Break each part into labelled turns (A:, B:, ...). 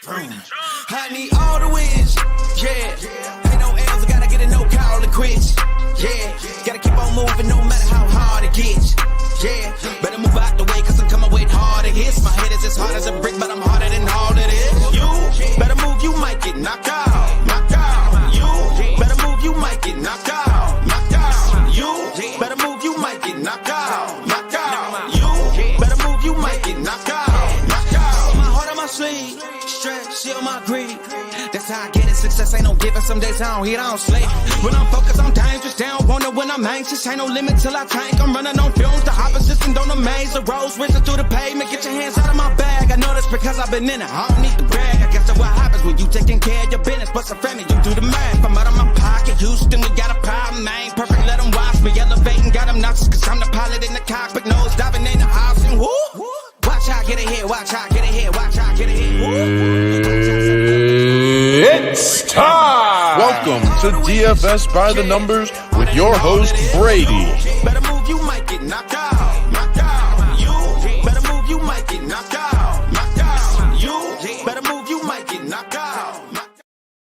A: I need all the wins, yeah. Ain't no L's, I gotta get a no call to quits, yeah. Gotta keep on moving no matter how hard it gets, yeah. Better move out the way, cause I'm coming with harder hits. My head is as hard as a brick, but I'm harder than all it is. You better move, you might get knocked out, knocked out. You better move, you might get knocked out, knocked out. You better move, you might get knocked out, knocked out. You better move, you might get knocked out, knocked out. My heart on my sleeve. Shit on my greed. That's how I get it. Success ain't no giving. Some days I don't hit, I don't sleep. When I'm focused on dangerous, they don't want it when I'm anxious. Ain't no limit till I tank. I'm running on fumes. The opposition don't amaze. The roads racing through the pavement. Get your hands out of my bag. I know this because I've been in it. I don't need to brag. I guess that's what happens when you taking care of your business. But some family, you do the math. I'm out of my pocket. Houston, we got a problem. I ain't perfect. Let them watch me elevating. Got them nauseous cause I'm the pilot in the cockpit. Nose diving in the house and whoo. Watch how I get ahead. Watch how I get ahead. Watch how I get ahead.
B: It's time! Welcome to DFS by the Numbers with your host, Brady.
A: Better move, you might get knocked out. Knocked out. You better move, you might get knocked out. Knocked out. You better move, you might get knocked out.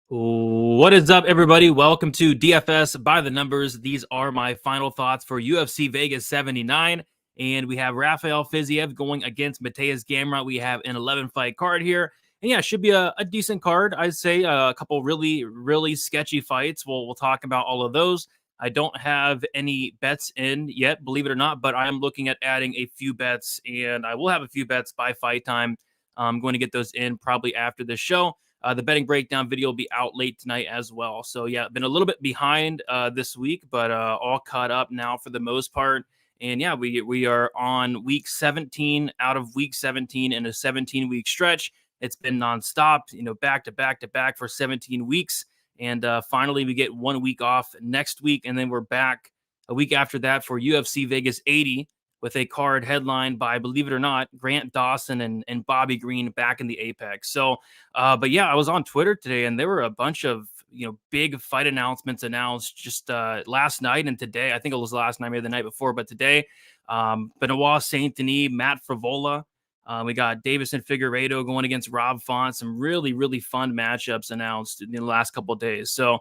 C: What is up, everybody? Welcome to DFS by the Numbers. These are my final thoughts for UFC Vegas 79. And we have Rafael Fiziev going against Mateus Gamrot. We have an 11-fight card here. And yeah, it should be a decent card. I'd say a couple really sketchy fights. We'll talk about all of those. I don't have any bets in yet, believe it or not, but I am looking at adding a few bets, and I will have a few bets by fight time. I'm going to get those in probably after the show. The betting breakdown video will be out late tonight as well. So yeah, been a little bit behind this week, but all caught up now for the most part. And yeah, we are on week 17 out of week 17 in a 17-week stretch. It's been nonstop, back to back for 17 weeks. And finally, we get 1 week off next week. And then we're back a week after that for UFC Vegas 80 with a card headlined by, believe it or not, Grant Dawson and Bobby Green back in the Apex. So, but yeah, I was on Twitter today and there were a bunch of, big fight announcements announced just last night and today. I think it was last night, maybe the night before, but today, Benoit Saint Denis, Matt Frivola. We got Davison Figueiredo going against Rob Font. Some really fun matchups announced in the last couple of days. So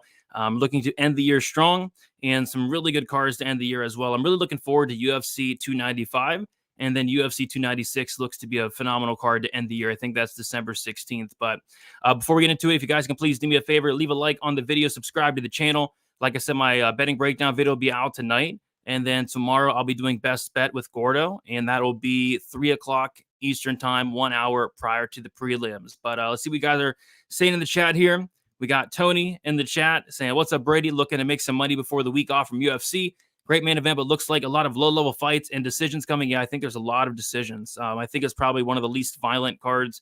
C: looking to end the year strong and some really good cards to end the year as well. I'm really looking forward to UFC 295. And then UFC 296 looks to be a phenomenal card to end the year. I think that's December 16th. But before we get into it, if you guys can please do me a favor, leave a like on the video, subscribe to the channel. Like I said, my betting breakdown video will be out tonight. And then tomorrow I'll be doing Best Bet with Gordo. And that'll be 3 o'clock Eastern time, 1 hour prior to the prelims. But let's see what you guys are saying in the chat here. We got Tony in the chat saying, what's up, Brady? Looking to make some money before the week off from UFC. Great main event, but looks like a lot of low-level fights and decisions coming. Yeah, I think there's a lot of decisions. I think it's probably one of the least violent cards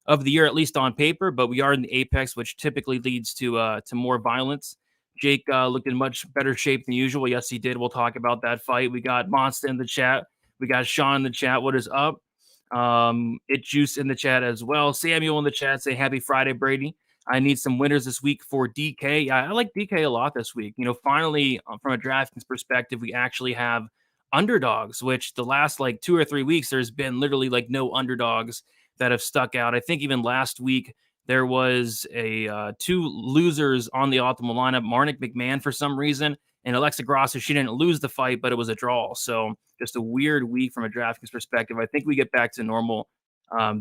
C: of the year, at least on paper, but we are in the Apex, which typically leads to more violence. Jake looked in much better shape than usual. Yes, he did. We'll talk about that fight. We got Monster in the chat. We got Sean in the chat. What is up? It Juice in the chat as well. Samuel in the chat say happy Friday, Brady. I need some winners this week for DK. Yeah, I like DK a lot this week. Finally, from a Draftkings perspective, we actually have underdogs, which the last 2 or 3 weeks, there's been literally no underdogs that have stuck out. I think even last week, there was a 2 losers on the optimal lineup. Marnik McMahon for some reason, and Alexa Grasso, she didn't lose the fight, but it was a draw. So just a weird week from a Draftkings perspective. I think we get back to normal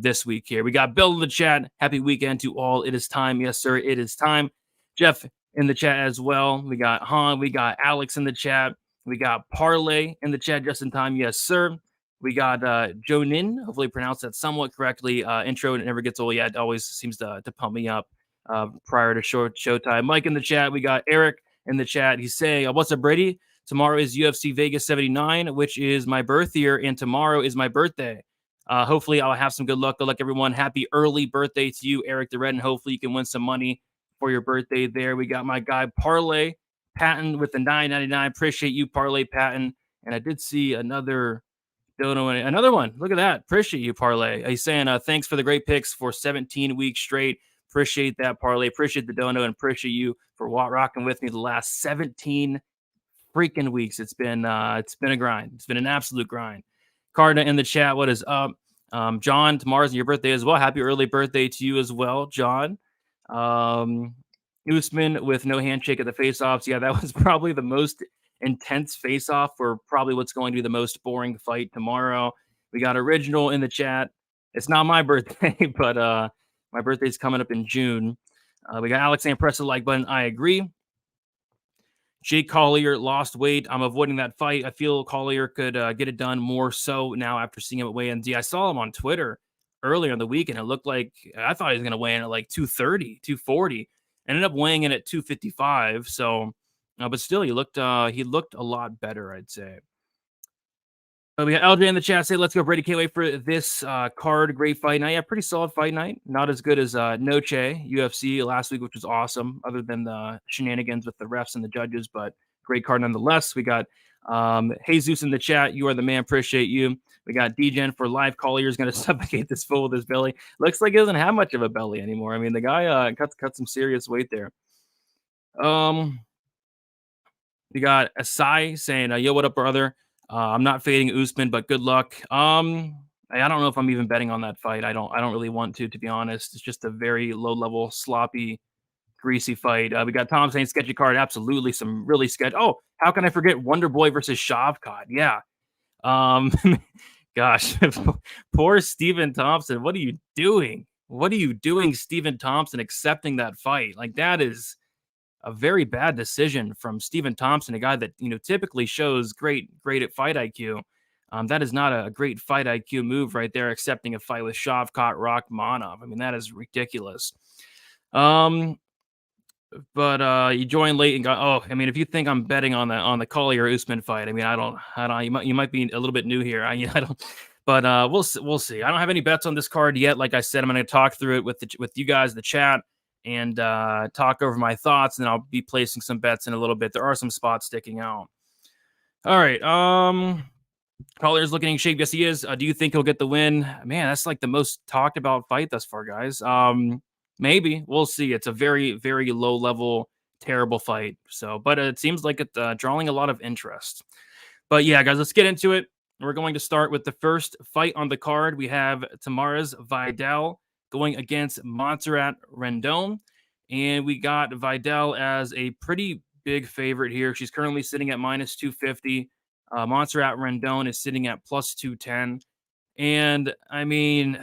C: this week here. We got Bill in the chat. Happy weekend to all. It is time. Yes, sir. It is time. Jeff in the chat as well. We got Han. We got Alex in the chat. We got Parlay in the chat just in time. Yes, sir. We got Jonin. Hopefully pronounced that somewhat correctly. Intro, it never gets old. Yeah, it always seems to pump me up prior to showtime. Mike in the chat. We got Eric in the chat. He's saying, what's up, Brady? Tomorrow is UFC Vegas 79, which is my birth year, and tomorrow is my birthday. Hopefully I'll have some good luck. Good luck, everyone. Happy early birthday to you, Eric the Red, and hopefully you can win some money for your birthday there. We got my guy Parlay Patton with the $9.99. Appreciate you, Parlay Patton. And I did see another dono, another one. Look at that. Appreciate you, Parlay. He's saying thanks for the great picks for 17 weeks straight. Appreciate that, Parlay. Appreciate the dono and appreciate you for rocking with me the last 17 freaking weeks. It's been a grind. It's been an absolute grind. Carda in the chat, what is up? John, tomorrow's your birthday as well. Happy early birthday to you as well, John. Usman with no handshake at the face-offs. Yeah, that was probably the most intense face-off for probably what's going to be the most boring fight tomorrow. We got Original in the chat. It's not my birthday, but my birthday's coming up in June. We got Alexander, press the like button. I agree. Jake Collier lost weight. I'm avoiding that fight. I feel Collier could get it done more so now after seeing him at weigh-ins. I saw him on Twitter earlier in the week, and it looked like I thought he was going to weigh in at like 230, 240. Ended up weighing in at 255. So, but still, he looked a lot better, I'd say. We got LJ in the chat say, let's go, Brady. Can't wait for this card. Great fight night. Yeah, pretty solid fight night. Not as good as Noche UFC last week, which was awesome, other than the shenanigans with the refs and the judges, but great card nonetheless. We got Jesus in the chat. You are the man. Appreciate you. We got DGen for life. Collier is going to suffocate this fool with his belly. Looks like he doesn't have much of a belly anymore. I mean, the guy cut some serious weight there. We got Asai saying, yo, what up, brother? I'm not fading Usman, but good luck. I don't know if I'm even betting on that fight. I don't really want to be honest. It's just a very low level, sloppy, greasy fight. We got Tom saying sketchy card. Absolutely. Some really sketch. Oh, how can I forget Wonder Boy versus Shavkat? Yeah. Gosh, poor Stephen Thompson. What are you doing? What are you doing, Stephen Thompson, accepting that fight? Like, that is a very bad decision from Stephen Thompson, a guy that, typically shows great at fight IQ. That is not a great fight IQ move right there, accepting a fight with Shavkat Rakhmonov. I mean, that is ridiculous. But you joined late and got, if you think I'm betting on the Collier Usman fight, I mean, I don't, you might be a little bit new here. I don't, but we'll see. I don't have any bets on this card yet. Like I said, I'm going to talk through it with you guys, the chat, and talk over my thoughts, and I'll be placing some bets in a little bit. There are some spots sticking out. All right. Collier's looking in shape. Yes, he is. Do you think he'll get the win? Man, that's like the most talked about fight thus far, guys. Maybe. We'll see. It's a very, very low level, terrible fight. So, but it seems like it's drawing a lot of interest. But yeah, guys, let's get into it. We're going to start with the first fight on the card. We have Tamara's Videl going against Montserrat Rendon. And we got Videl as a pretty big favorite here. She's currently sitting at minus 250. Montserrat Rendon is sitting at plus 210. And I mean,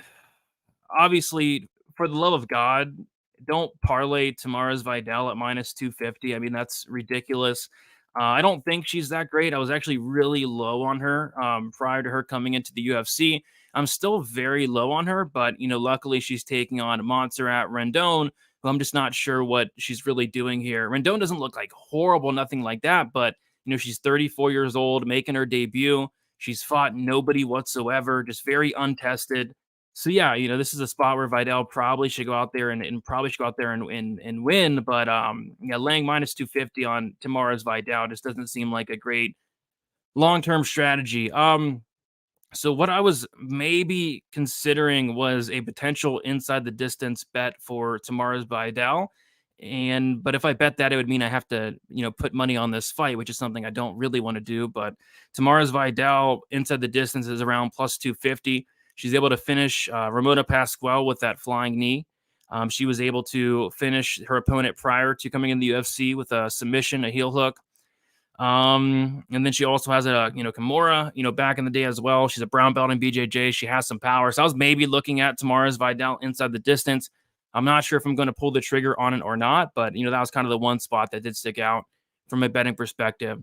C: obviously, for the love of God, don't parlay Tamara's Videl at minus 250. I mean, that's ridiculous. I don't think she's that great. I was actually really low on her prior to her coming into the UFC. I'm still very low on her, but, luckily she's taking on Montserrat Rendon, who I'm just not sure what she's really doing here. Rendon doesn't look like horrible, nothing like that, but, she's 34 years old, making her debut. She's fought nobody whatsoever, just very untested. So, yeah, this is a spot where Videl probably should go out there and win. But, laying minus 250 on Tamara's Videl just doesn't seem like a great long-term strategy. So what I was maybe considering was a potential inside the distance bet for Tamara's Videl. But if I bet that, it would mean I have to, put money on this fight, which is something I don't really want to do. But Tamara's Videl inside the distance is around plus 250. She's able to finish Ramona Pascual with that flying knee. She was able to finish her opponent prior to coming in the UFC with a submission, a heel hook. And then she also has a, Kimura, back in the day as well. She's a brown belt in BJJ. She has some power. So I was maybe looking at Tamara's Videl inside the distance. I'm not sure if I'm going to pull the trigger on it or not, but, that was kind of the one spot that did stick out from a betting perspective.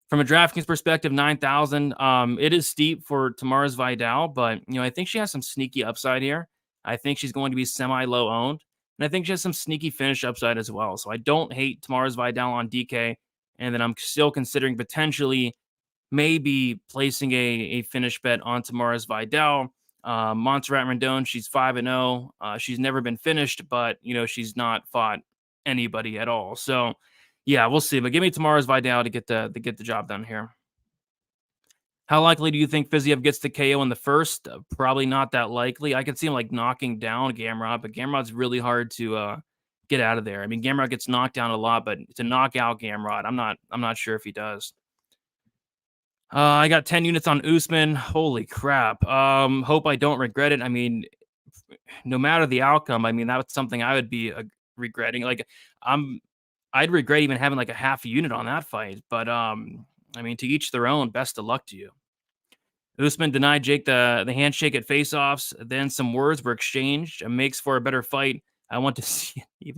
C: From a DraftKings perspective, 9,000. It is steep for Tamara's Videl, but, I think she has some sneaky upside here. I think she's going to be semi-low owned, and I think she has some sneaky finish upside as well. So I don't hate Tamara's Videl on DK. And then I'm still considering potentially maybe placing a finish bet on Tamara's Videl. Montserrat Rendon, she's 5-0. She's never been finished, but, she's not fought anybody at all. So, yeah, we'll see. But give me Tamara's Videl to get the job done here. How likely do you think Fiziev gets the KO in the first? Probably not that likely. I could see him knocking down Gamrot, but Gamrot's really hard to get out of there. I mean, Gamrot gets knocked down a lot, but to knock out Gamrot, I'm not sure if he does. I got 10 units on Usman. Holy crap. Hope I don't regret it. I mean, no matter the outcome, I mean, that's something I would be regretting. Like, I'd regret even having like a half a unit on that fight. But I mean, to each their own. Best of luck to you. Usman denied Jake the handshake at face-offs. Then some words were exchanged. It makes for a better fight. I want to see it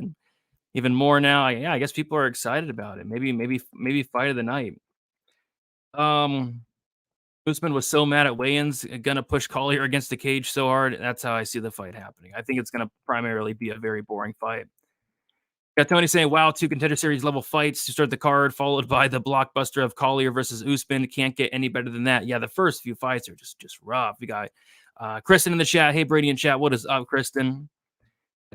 C: even more now. Yeah, I guess people are excited about it. Maybe fight of the night. Um, Usman was so mad at weigh-ins, gonna push Collier against the cage so hard. That's how I see the fight happening. I think it's gonna primarily be a very boring fight. Got Tony saying, "Wow, 2 contender series level fights to start the card, followed by the blockbuster of Collier versus Usman. Can't get any better than that." Yeah, the first few fights are just rough. We got Kristen in the chat. Hey, Brady in chat. What is up, Kristen?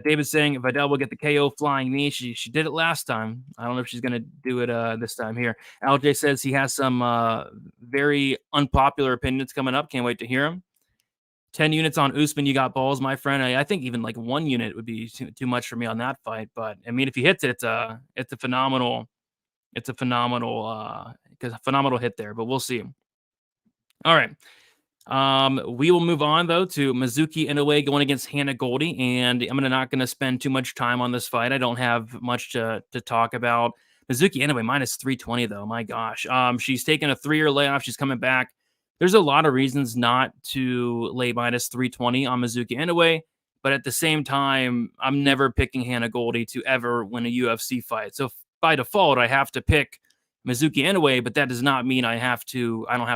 C: David saying Videl will get the KO flying knee. She did it last time. I don't know if she's gonna do it this time here. LJ says he has some very unpopular opinions coming up. Can't wait to hear them. 10 units on Usman, you got balls, my friend. I think even like 1 unit would be too much for me on that fight. But I mean, if he hits it, it's a phenomenal hit there. But we'll see. All right. We will move on though to Mizuki Inoue going against Hannah Goldie, and I'm not going to spend too much time on this fight. I don't have much to talk about. Mizuki Inoue minus 320 though. My gosh. She's taken a 3-year layoff. She's coming back. There's a lot of reasons not to lay minus 320 on Mizuki Inoue, but at the same time, I'm never picking Hannah Goldie to ever win a UFC fight. So by default, I have to pick Mizuki Inoue, but that does not mean I don't have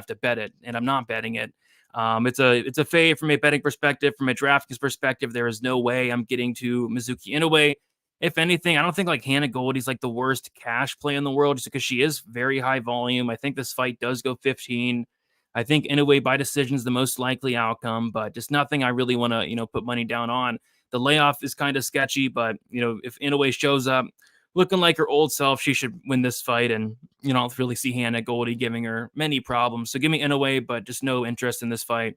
C: to bet it, and I'm not betting it. It's a fade from a betting perspective. From a DraftKings perspective, there is no way I'm getting to Mizuki Inoue. If anything, I don't think like Hannah Goldie's like the worst cash play in the world, just because she is very high volume. I think this fight does go 15. I think Inoue by decision is the most likely outcome, but just nothing I really want to put money down on. The layoff is kind of sketchy, but if Inoue shows up looking like her old self, she should win this fight. And I don't really see Hannah Goldie giving her many problems. So give me Inoue, but just no interest in this fight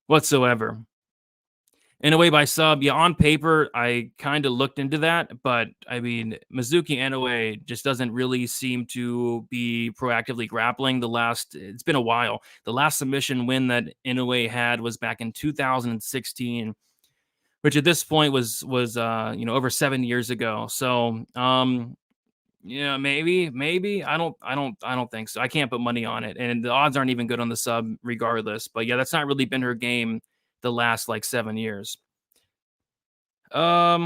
C: whatsoever. Inoue by sub, yeah, on paper, I kind of looked into that, but I mean, Mizuki Inoue just doesn't really seem to be proactively grappling. It's been a while. The last submission win that Inoue had was back in 2016, which at this point was over 7 years ago. So yeah, maybe I don't think so. I can't put money on it, and the odds aren't even good on the sub regardless. But yeah, that's not really been her game the last like 7 years. I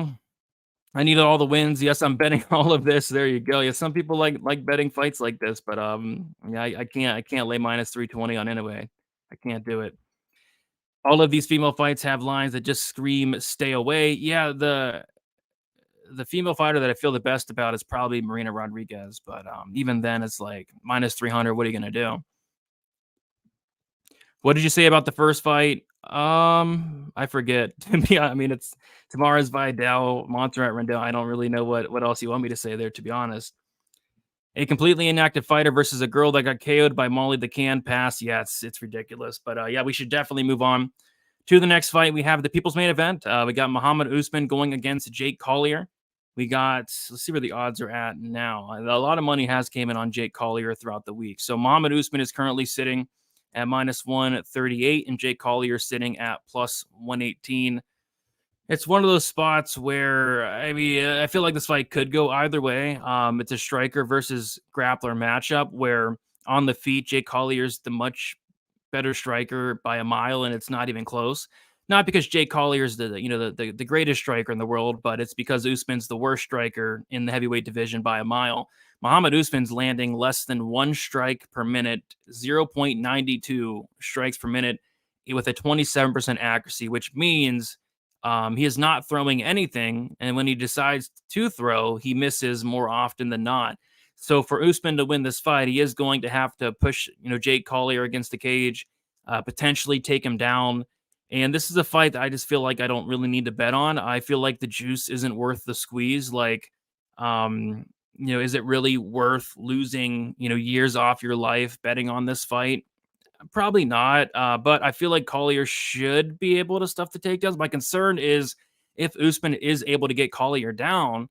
C: needed all the wins. Yes, I'm betting all of this. There you go. Yeah, some people like betting fights like this, but yeah, I can't lay minus 320 on Inoue. I can't do it. All of these female fights have lines that just scream stay away. Yeah, the female fighter that I feel the best about is probably Marina Rodriguez, but even then it's like minus 300. What are you going to do? What did you say about the first fight? I forget. I mean, it's tomorrow's Videl, Montserrat Rendon. I don't really know what else you want me to say there, to be honest. A completely inactive fighter versus a girl that got KO'd by Molly the Can pass. Yeah, it's ridiculous. But yeah, we should definitely move on to the next fight. We have the people's main event. We got Muhammad Usman going against Jake Collier. Let's see where the odds are at now. A lot of money has came in on Jake Collier throughout the week. So Muhammad Usman is currently sitting at minus 138, and Jake Collier sitting at plus 118. It's one of those spots where, I mean, I feel like this fight could go either way. It's a striker versus grappler matchup where on the feet, Jake Collier's the much better striker by a mile, and it's not even close. Not because Jake Collier is the greatest striker in the world, but it's because Usman's the worst striker in the heavyweight division by a mile. Muhammad Usman's landing less than 1 strike per minute, 0.92 strikes per minute with a 27% accuracy, which means he is not throwing anything. And when he decides to throw, he misses more often than not. So for Usman to win this fight, he is going to have to push, Jake Collier against the cage, potentially take him down. And this is a fight that I just feel like I don't really need to bet on. I feel like the juice isn't worth the squeeze. Like, is it really worth losing, years off your life betting on this fight? Probably not. But I feel like Collier should be able to stuff the takedowns. My concern is if Usman is able to get Collier down,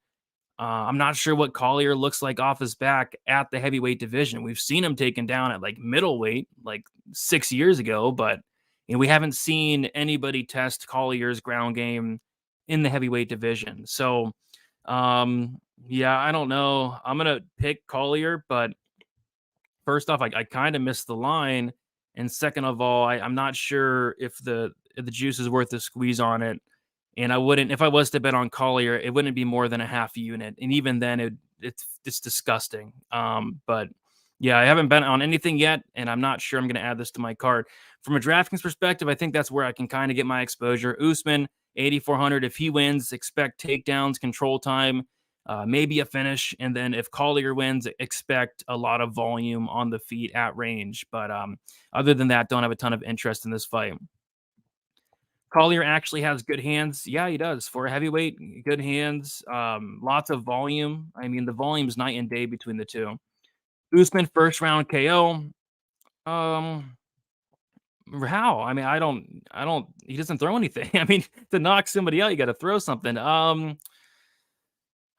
C: I'm not sure what Collier looks like off his back at the heavyweight division. We've seen him taken down at like middleweight like 6 years ago, but we haven't seen anybody test Collier's ground game in the heavyweight division. So, yeah, I don't know. I'm gonna pick Collier, but first off, I kind of missed the line, and second of all, I'm not sure if the juice is worth the squeeze on it. And I wouldn't, if I was to bet on Collier, it wouldn't be more than a half unit, and even then, it's disgusting. But yeah, I haven't bet on anything yet, and I'm not sure I'm going to add this to my card. From a DraftKings perspective, I think that's where I can kind of get my exposure. Usman 8,400. If he wins, expect takedowns, control time, maybe a finish, and then if Collier wins, expect a lot of volume on the feet at range. But other than that, don't have a ton of interest in this fight. Collier actually has good hands. Yeah, he does. For a heavyweight, good hands, lots of volume. I mean, the volume's night and day between the two. Usman first round KO. How? I mean, I don't. He doesn't throw anything. I mean, to knock somebody out, you got to throw something. I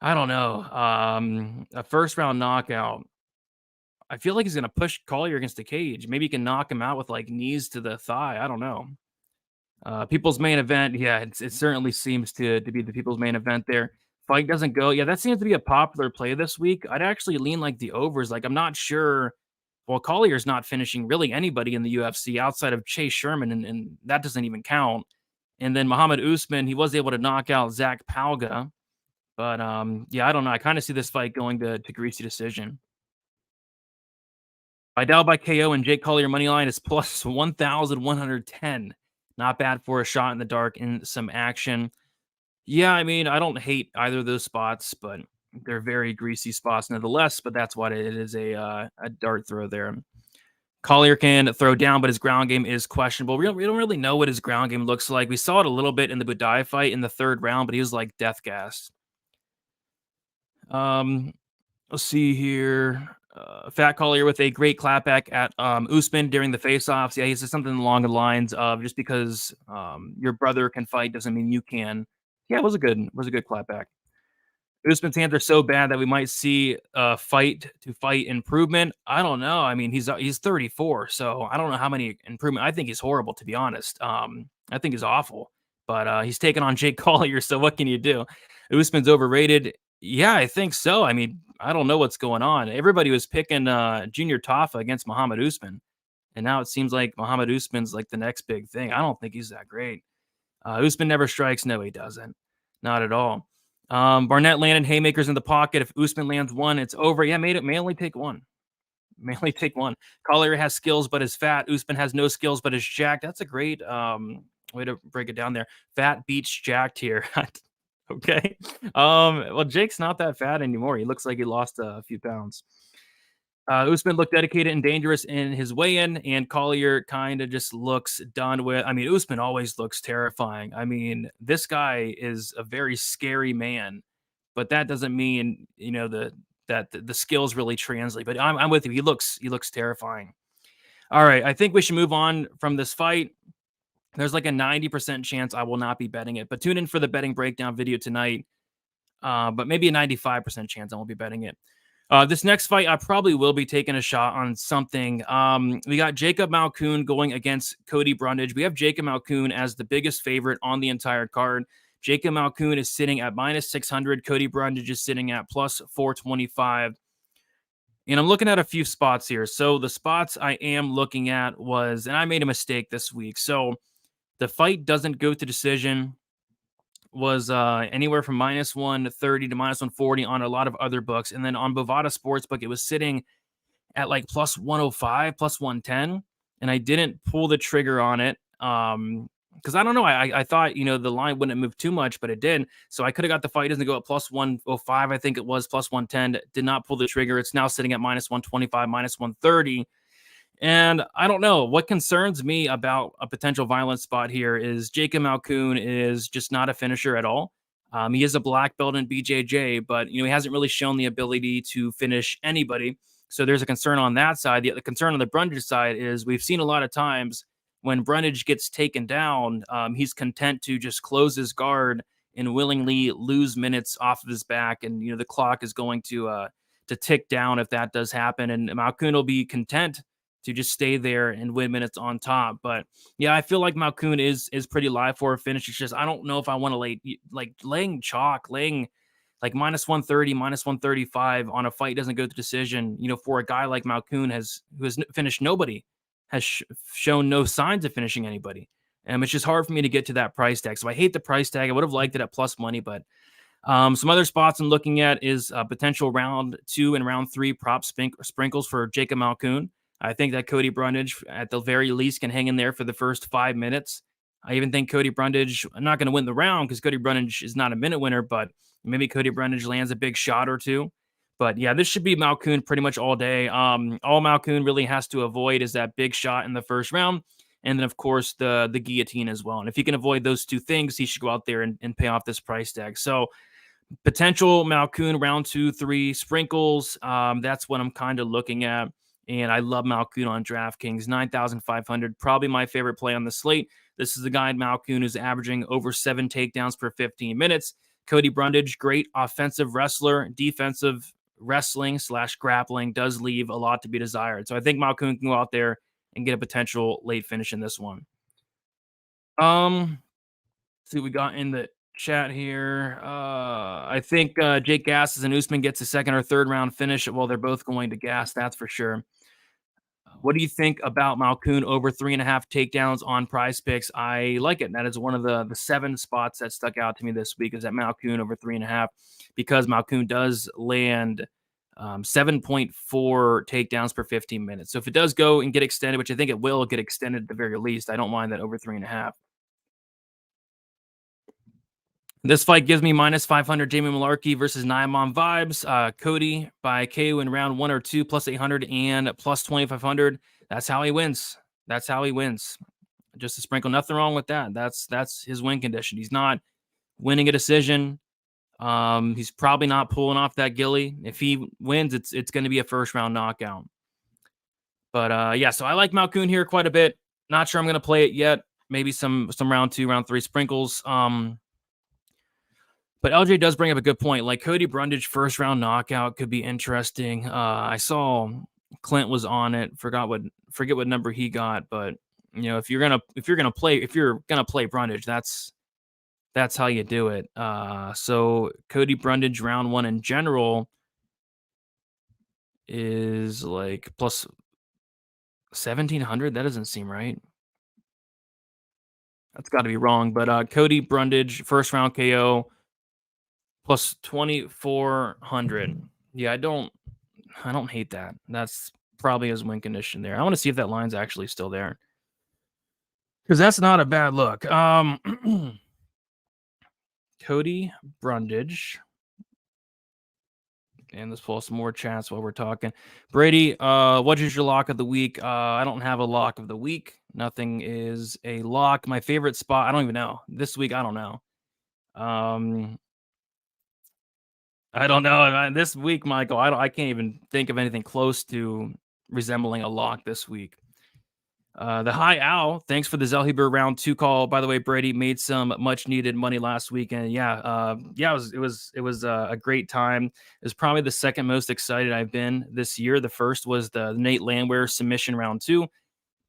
C: don't know. A first round knockout. I feel like he's gonna push Collier against the cage. Maybe he can knock him out with like knees to the thigh. I don't know. People's main event, yeah, it certainly seems to be the people's main event there. Fight doesn't go. Yeah, that seems to be a popular play this week. I'd actually lean like the overs. Like, I'm not sure. Well, Collier's not finishing really anybody in the UFC outside of Chase Sherman, and that doesn't even count. And then Muhammad Usman, he was able to knock out Zach Palga. But yeah, I don't know. I kind of see this fight going to greasy decision. Videl by KO and Jake Collier money line is plus 1,110. Not bad for a shot in the dark in some action. Yeah, I mean, I don't hate either of those spots, but they're very greasy spots nonetheless. But that's what it is, a dart throw there. Collier can throw down, but his ground game is questionable. We don't really know what his ground game looks like. We saw it a little bit in the Budai fight in the third round, but he was like death gas. Let's see here. Fat Collier with a great clapback at Usman during the face-offs. Yeah, he said something along the lines of just because your brother can fight doesn't mean you can. Yeah, it was a good clapback. Usman's hands are so bad that we might see fight to fight improvement. I don't know. I mean, he's 34, so I don't know how many improvement. I think he's horrible, to be honest. I think he's awful, but he's taking on Jake Collier, so what can you do? Usman's overrated. Yeah, I think so. I mean, I don't know what's going on. Everybody was picking Junior Tafa against Muhammad Usman, and now it seems like Muhammad Usman's like the next big thing. I don't think he's that great. Usman never strikes. No, he doesn't. Not at all. Barnett landed haymakers in the pocket. If Usman lands one, it's over. Yeah, may only take one. May only take one. Collier has skills, but is fat. Usman has no skills, but is jacked. That's a great way to break it down there. Fat beats jacked here. Okay. Well, Jake's not that fat anymore. He looks like he lost a few pounds. Usman looked dedicated and dangerous in his weigh-in, and Collier kind of just looks done with. I mean, Usman always looks terrifying. I mean, this guy is a very scary man, but that doesn't mean, you know, that the skills really translate. But I'm with you. He looks terrifying. All right, I think we should move on from this fight. There's like a 90% chance I will not be betting it, but tune in for the betting breakdown video tonight. But maybe a 95% chance I won't be betting it. This next fight, I probably will be taking a shot on something. We got Jacob Malkoun going against Cody Brundage. We have Jacob Malkoun as the biggest favorite on the entire card. Jacob Malkoun is sitting at minus 600. Cody Brundage is sitting at plus 425. And I'm looking at a few spots here. So the spots I am looking at was, and I made a mistake this week. So the fight doesn't go to decision was anywhere from minus 130 to minus 140 on a lot of other books. And then on Bovada Sportsbook, it was sitting at like plus 105, plus 110. And I didn't pull the trigger on it because I don't know. I thought, you know, the line wouldn't move too much, but it did. So I could have got the fight doesn't go at plus 105. I think it was plus 110. Did not pull the trigger. It's now sitting at minus 125, minus 130. And I don't know. What concerns me about a potential violent spot here is Jacob Malkoun is just not a finisher at all. He is a black belt in BJJ, but you know he hasn't really shown the ability to finish anybody. So there's a concern on that side. The concern on the Brundage side is we've seen a lot of times when Brundage gets taken down, he's content to just close his guard and willingly lose minutes off of his back. And, the clock is going to tick down if that does happen. And Malkoun will be content to just stay there and win minutes on top. But yeah, I feel like Malkoun is pretty live for a finish. It's just, I don't know if I want to laying chalk, laying like minus 130, minus 135 on a fight doesn't go to decision, for a guy like Malkoun who has finished nobody, has shown no signs of finishing anybody. It's just hard for me to get to that price tag. So I hate the price tag. I would have liked it at plus money, but some other spots I'm looking at is potential round 2 and round 3 prop sprinkles for Jacob Malkoun. I think that Cody Brundage, at the very least, can hang in there for the first 5 minutes. I even think Cody Brundage, I'm not going to win the round because Cody Brundage is not a minute winner, but maybe Cody Brundage lands a big shot or two. But yeah, this should be Malkoun pretty much all day. All Malkoun really has to avoid is that big shot in the first round. And then, of course, the guillotine as well. And if he can avoid those two things, he should go out there and pay off this price tag. So potential Malkoun round 2, 3 sprinkles. That's what I'm kind of looking at. And I love Malkoun on DraftKings, 9,500, probably my favorite play on the slate. This is the guy, Malkoun, who's averaging over 7 takedowns per 15 minutes. Cody Brundage, great offensive wrestler. Defensive wrestling / grappling does leave a lot to be desired. So I think Malkoun can go out there and get a potential late finish in this one. See what we got in the chat here. I think Jake Gasses and Usman gets a second or third round finish. Well, they're both going to gas, that's for sure. What do you think about Malkoun over 3.5 takedowns on Prize Picks? I like it. That is one of the 7 spots that stuck out to me this week, is that Malkoun over 3.5, because Malkoun does land 7.4 takedowns per 15 minutes. So if it does go and get extended, which I think it will get extended at the very least, I don't mind that over 3.5. This fight gives me minus 500 Jamie Malarkey versus Naiman vibes. Cody by KO in round 1 or 2, plus 800 and plus 2,500. That's how he wins. That's how he wins. Just a sprinkle. Nothing wrong with that. That's his win condition. He's not winning a decision. He's probably not pulling off that gilly. If he wins, it's going to be a first round knockout. But yeah, so I like Malkoun here quite a bit. Not sure I'm going to play it yet. Maybe some round 2, round 3 sprinkles. But LJ does bring up a good point. Like Cody Brundage first round knockout could be interesting. I saw Clint was on it. Forget what number he got, but if you're gonna play Brundage, that's how you do it. So Cody Brundage round 1 in general is like plus 1,700. That doesn't seem right. That's got to be wrong. But Cody Brundage first round KO. Plus 2,400. Yeah, I don't hate that. That's probably his win condition there. I want to see if that line's actually still there, because that's not a bad look. Cody Brundage. And let's pull some more chats while we're talking. Brady, what is your lock of the week? I don't have a lock of the week. Nothing is a lock. My favorite spot, I don't even know. This week, I don't know. I don't know. This week, Michael, I can't even think of anything close to resembling a lock this week. The High Owl, thanks for the Zellhuber round 2 call. By the way, Brady made some much needed money last week, and it was a great time. It was probably the second most excited I've been this year. The first was the Nate Landwehr submission round 2,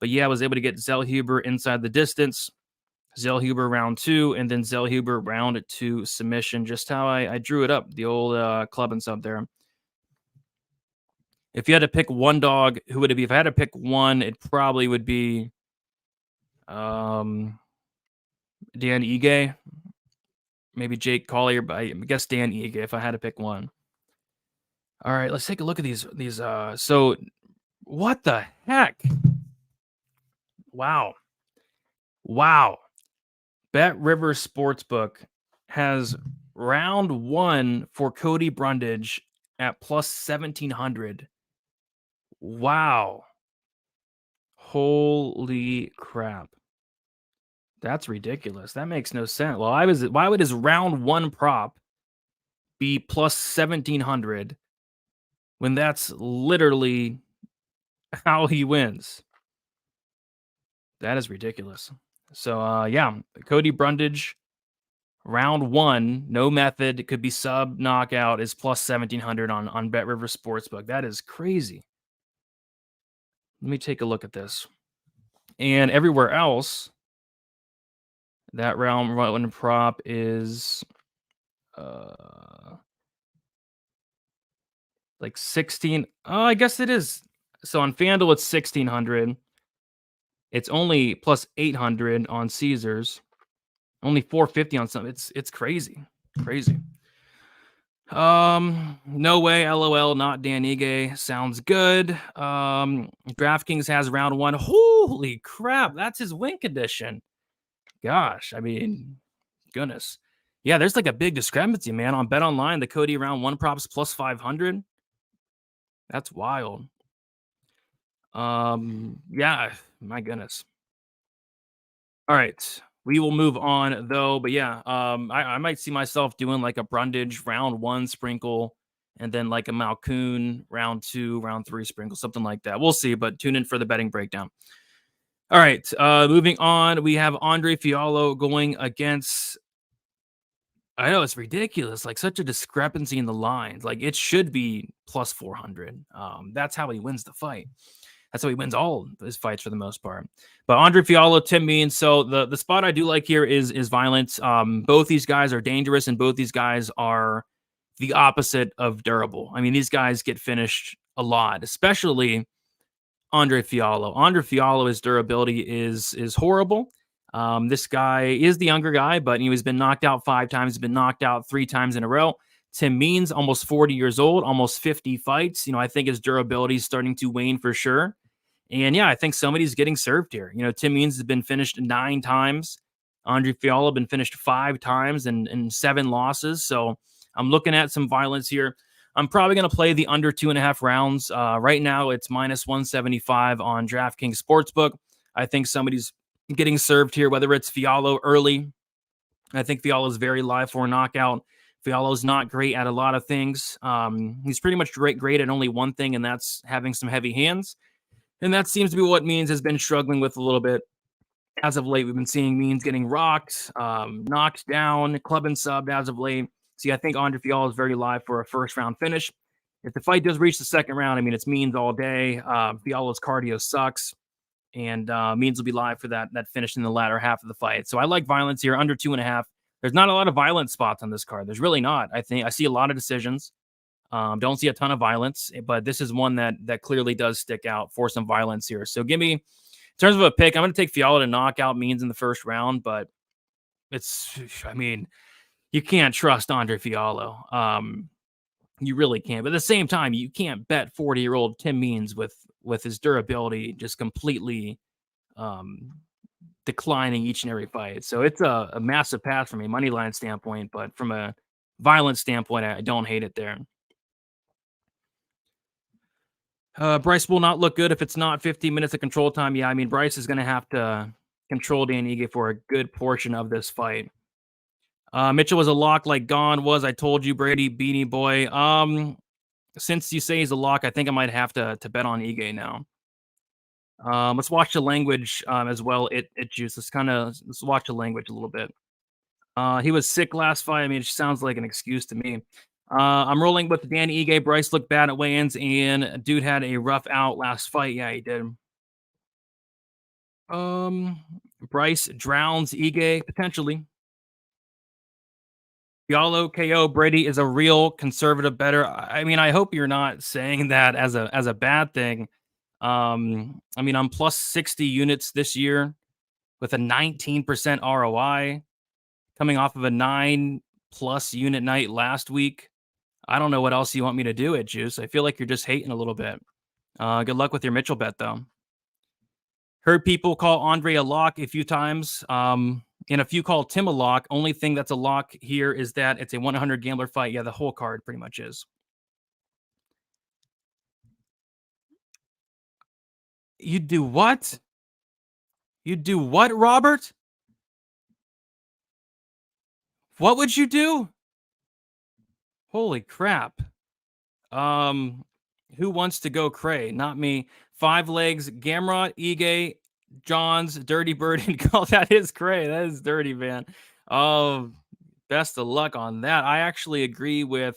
C: but yeah, I was able to get Zellhuber inside the distance. Zellhuber round 2, and then Zellhuber round 2 submission. Just how I drew it up, the old club and sub there. If you had to pick one dog, who would it be? If I had to pick one, it probably would be Dan Ige, maybe Jake Collier, but I guess Dan Ige if I had to pick one. All right, let's take a look at these. So what the heck? Wow. Bet River Sportsbook has round 1 for Cody Brundage at plus 1,700. Wow. Holy crap. That's ridiculous. That makes no sense. Well, why would his round 1 prop be plus 1,700 when that's literally how he wins? That is ridiculous. So, yeah, Cody Brundage round one, no method, it could be sub knockout, is plus 1,700 on Bet River Sportsbook. That is crazy. Let me take a look at this. And everywhere else, that round one prop is like 16. Oh, I guess it is. So on FanDuel, it's 1,600. It's only plus 800 on Caesars. Only 450 on some. It's crazy. Crazy. No way, LOL, not Dan Ige. Sounds good. DraftKings has round one. Holy crap, that's his Wink edition. Gosh, I mean, goodness. Yeah, there's like a big discrepancy, man. On Bet Online, the Cody round one props plus 500. That's wild. Yeah, my goodness. All right. We will move on though, but yeah, I might see myself doing like a Brundage round one sprinkle and then like a Malcoon round two, round three sprinkle, something like that. We'll see, but tune in for the betting breakdown. All right, moving on, we have Andre Fiallo going against. I know it's ridiculous, like such a discrepancy in the lines. Like it should be plus 400. That's how he wins the fight. That's how he wins all his fights for the most part. But Andre Fiallo, Tim Means. So the spot I do like here is violence. Both these guys are dangerous, and both these guys are the opposite of durable. I mean, these guys get finished a lot, especially Andre Fiallo. Andre Fiallo's durability is horrible. This guy is the younger guy, but he's been knocked out 5 times. He's been knocked out 3 times in a row. Tim Means, almost 40 years old, almost 50 fights. I think his durability is starting to wane for sure. And yeah, I think somebody's getting served here. Tim Means has been finished 9 times. Andre Fiallo has been finished 5 times and 7 losses. So I'm looking at some violence here. I'm probably going to play the under 2.5 rounds. Right now, it's minus 175 on DraftKings Sportsbook. I think somebody's getting served here, whether it's Fiallo early. I think Fiallo is very live for a knockout. Fiallo's not great at a lot of things. He's pretty much great at only one thing, and that's having some heavy hands. And that seems to be what Means has been struggling with a little bit. As of late, we've been seeing Means getting rocked, knocked down, club and subbed as of late. See, I think Andre Fiallo is very live for a first-round finish. If the fight does reach the second round, I mean, it's Means all day. Fiallo's cardio sucks, and Means will be live for that finish in the latter half of the fight. So I like violence here, under 2.5. There's not a lot of violent spots on this card. There's really not. I think I see a lot of decisions. Don't see a ton of violence, but this is one that clearly does stick out for some violence here. So give me, in terms of a pick, I'm going to take Fiallo to knock out Means in the first round, but you can't trust Andre Fiallo. You really can't. But at the same time, you can't bet 40-year-old Tim Means with his durability just completely declining each and every fight. So it's a massive pass from a money line standpoint, but from a violence standpoint, I don't hate it there. Bryce will not look good if it's not 15 minutes of control time. Yeah, I mean, Bryce is going to have to control Dan Ige for a good portion of this fight. Mitchell was a lock like Gone was. I told you, Brady, Beanie Boy. Since you say he's a lock, I think I might have to bet on Ige now. Let's watch the language as well. It juice. Let's watch the language a little bit. He was sick last fight. I mean, it sounds like an excuse to me. I'm rolling with Danny Ige. Bryce looked bad at weigh-ins, and dude had a rough out last fight. Yeah, he did. Bryce drowns Ige potentially. Fiallo KO. Brady is a real conservative bettor. I mean, I hope you're not saying that as a bad thing. I mean, I'm plus 60 units this year with a 19% ROI, coming off of a 9+ unit night last week. I don't know what else you want me to do at Juice. I feel like you're just hating a little bit. Good luck with your Mitchell bet, though. Heard people call Andre a lock a few times. And a few call Tim a lock. Only thing that's a lock here is that it's a 100 gambler fight. Yeah, the whole card pretty much is. You do what? You do what, Robert? What would you do? Holy crap. Who wants to go cray? Not me. 5 legs, Gamrot, Ige, Johns, Dirty Bird, and call that is cray. That is dirty, man. Oh, Best of luck on that. I actually agree with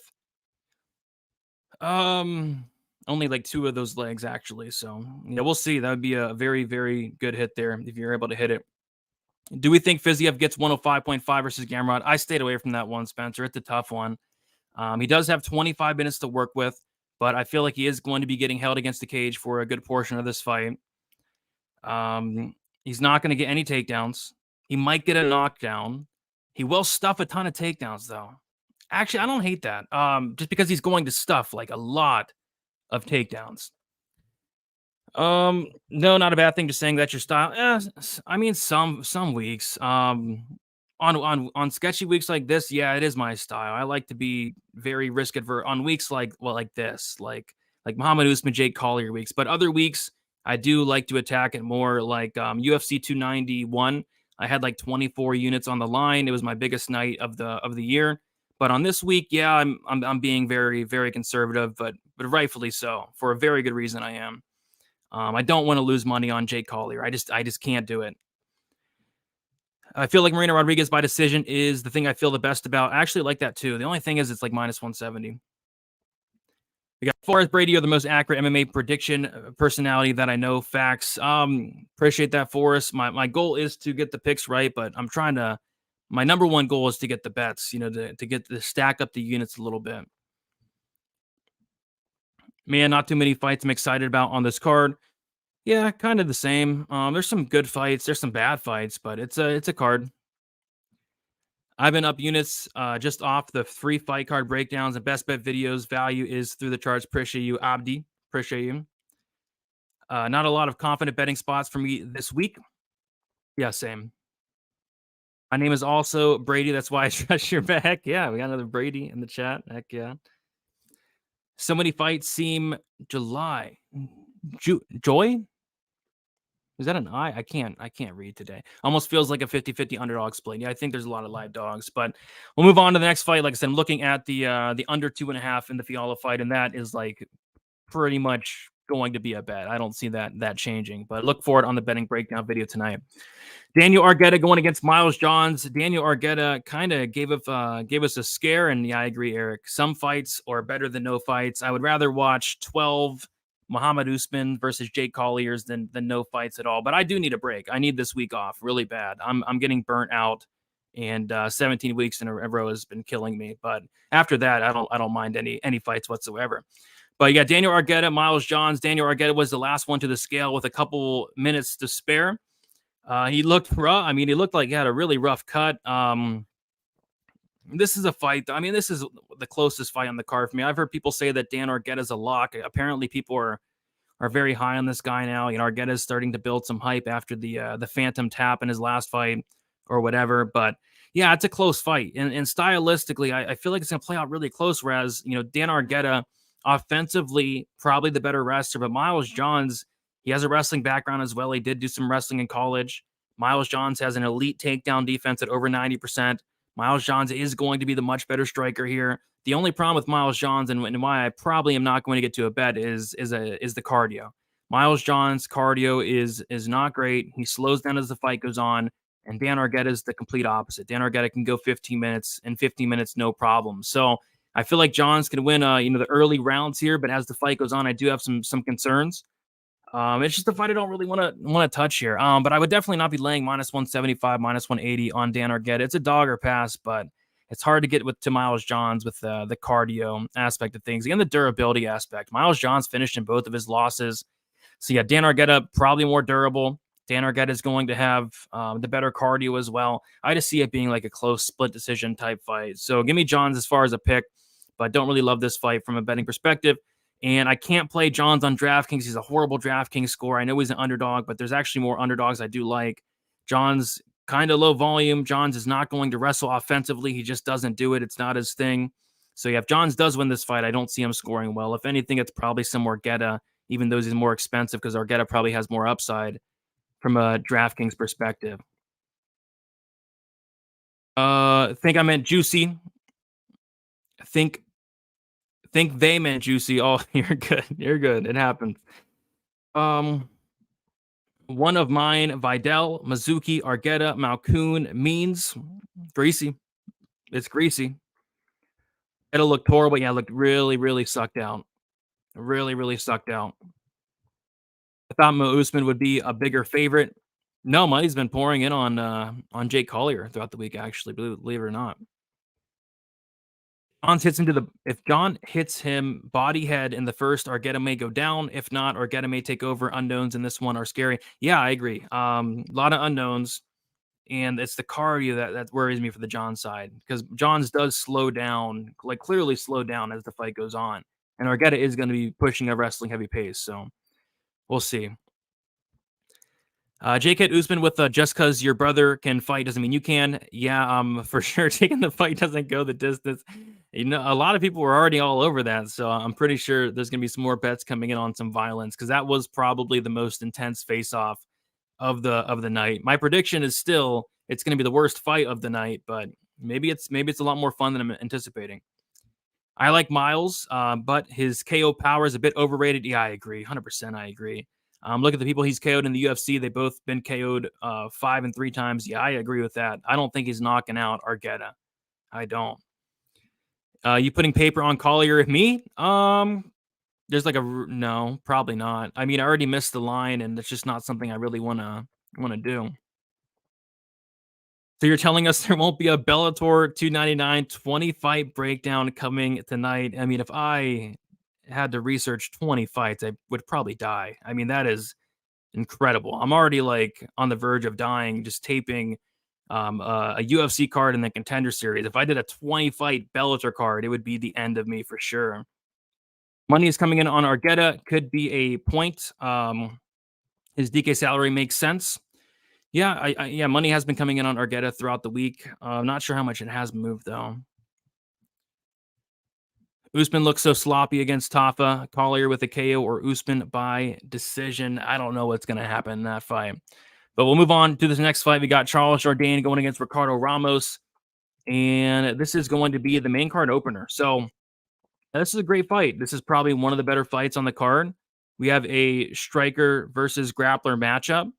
C: only like 2 of those legs actually. So yeah, we'll see. That would be a very, very good hit there if you're able to hit it. Do we think Fiziev gets 105.5 versus Gamrot? I stayed away from that one, Spencer. It's a tough one. He does have 25 minutes to work with, but I feel like he is going to be getting held against the cage for a good portion of this fight. He's not going to get any takedowns. He might get a knockdown. He will stuff a ton of takedowns, though. Actually, I don't hate that. Just because he's going to stuff like a lot of takedowns. No, not a bad thing. Just saying that's your style. I mean, some weeks. On sketchy weeks like this, yeah, it is my style. I like to be very risk adverse on weeks like this, like Muhammad Usman, Jake Collier weeks. But other weeks, I do like to attack it more. Like UFC 291, I had like 24 units on the line. It was my biggest night of the year. But on this week, yeah, I'm being very, very conservative, but rightfully so, for a very good reason. I am. I don't want to lose money on Jake Collier. I just can't do it. I feel like Marina Rodriguez by decision is the thing I feel the best about. I actually like that too. The only thing is it's like minus 170. We got Forrest Brady, you're the most accurate MMA prediction personality that I know. Facts. Appreciate that, Forrest. My goal is to get the picks right, but I'm trying to. My number one goal is to get the bets. You know, to get the stack up the units a little bit. Man, not too many fights I'm excited about on this card. Yeah, kind of the same. There's some good fights. There's some bad fights, but it's a card. I've been up units just off the free fight card breakdowns and best bet videos. Value is through the charts. Appreciate you, Abdi. Appreciate you. Not a lot of confident betting spots for me this week. Yeah, same. My name is also Brady. That's why I trust your back. Yeah, we got another Brady in the chat. Heck yeah. So many fights seem July. Joy? Is that an I? I can't read today. Almost feels like a 50-50 underdog split. Yeah, I think there's a lot of live dogs, but we'll move on to the next fight. Like I said, I'm looking at the under 2.5 in the Fiala fight, and that is like pretty much going to be a bet. I don't see that changing, but look for it on the betting breakdown video tonight. Daniel Argueta going against Miles Johns. Daniel Argueta kind of gave us a scare, and yeah, I agree, Eric. Some fights are better than no fights. I would rather watch 12 Muhammad Usman versus Jake Collier's than no fights at all. But I do need a break. I need this week off really bad. I'm getting burnt out, and 17 weeks in a row has been killing me. But after that, I don't mind any fights whatsoever. But yeah, Daniel Argueta, Miles Johns. Daniel Argueta was the last one to the scale with a couple minutes to spare. He looked rough. I mean, he looked like he had a really rough cut. This is a fight. I mean, this is the closest fight on the card for me. I've heard people say that Dan Argueta is a lock. Apparently, people are very high on this guy now. You know, Argueta is starting to build some hype after the phantom tap in his last fight or whatever. But yeah, it's a close fight. And stylistically, I feel like it's going to play out really close. Whereas, you know, Dan Argueta, offensively, probably the better wrestler. But Miles Johns, he has a wrestling background as well. He did do some wrestling in college. Miles Johns has an elite takedown defense at over 90%. Miles Johns is going to be the much better striker here. The only problem with Miles Johns and why I probably am not going to get to a bet is the cardio. Miles Johns' cardio is not great. He slows down as the fight goes on, and Dan Argueta is the complete opposite. Dan Argueta can go 15 minutes, and 15 minutes, no problem. So I feel like Johns can win the early rounds here, but as the fight goes on, I do have some concerns. It's just a fight I don't really want to touch here. But I would definitely not be laying minus 175, minus 180 on Dan Argueta. It's a dog or pass, but it's hard to get to Miles Johns with the cardio aspect of things and the durability aspect. Miles Johns finished in both of his losses. So yeah, Dan Argueta probably more durable. Dan Argueta is going to have the better cardio as well. I just see it being like a close split decision type fight. So give me Johns as far as a pick, but don't really love this fight from a betting perspective. And I can't play Johns on DraftKings. He's a horrible DraftKings score. I know he's an underdog, but there's actually more underdogs I do like. Johns, kind of low volume. Johns is not going to wrestle offensively. He just doesn't do it. It's not his thing. So yeah, if Johns does win this fight, I don't see him scoring well. If anything, it's probably some Argueta, even though he's more expensive because Argueta probably has more upside from a DraftKings perspective. I think I meant Juicy. I think they meant Juicy. Oh, you're good. You're good. It happens. One of mine, Videl, Mizuki, Argueta, Malkoon, Means, Greasy. It's greasy. It'll look horrible. Yeah, it looked really, really sucked out. Really, really sucked out. I thought Usman would be a bigger favorite. No, money's been pouring in on Jake Collier throughout the week, actually, believe it or not. If John hits him body head in the first, Argetta may go down. If not, Argetta may take over. Unknowns in this one are scary. Yeah, I agree. A lot of unknowns, and it's the cardio that worries me for the John side, because John's does slow down, like clearly slow down as the fight goes on, and Argetta is going to be pushing a wrestling heavy pace, so we'll see. J.K. Usman with just because your brother can fight doesn't mean you can. Yeah, for sure. Taking the fight doesn't go the distance. You know, a lot of people were already all over that, so I'm pretty sure there's going to be some more bets coming in on some violence, because that was probably the most intense face-off of the night. My prediction is still it's going to be the worst fight of the night, but maybe it's a lot more fun than I'm anticipating. I like Miles, but his KO power is a bit overrated. Yeah, I agree. 100% I agree. Look at the people he's KO'd in the UFC. They've both been KO'd 5 and 3 times. Yeah, I agree with that. I don't think he's knocking out Argetta. I don't. You putting paper on Collier? Me? There's like no, probably not. I mean, I already missed the line, and it's just not something I really want to do. So you're telling us there won't be a Bellator 299 20 fight breakdown coming tonight? I mean, if I had to research 20 fights, I would probably die. I mean, that is incredible. I'm already like on the verge of dying just taping a UFC card in the Contender Series. If I did a 20 fight Bellator card, it would be the end of me for sure. Money is coming in on Argetta. Could be a point. His DK salary makes sense. Yeah, yeah, money has been coming in on Argetta throughout the week. I'm not sure how much it has moved, though. Usman looks so sloppy against Tafa. Collier with a KO or Usman by decision. I don't know what's going to happen in that fight. But we'll move on to this next fight. We got Charles Jourdain going against Ricardo Ramos. And this is going to be the main card opener. So this is a great fight. This is probably one of the better fights on the card. We have a striker versus grappler matchup,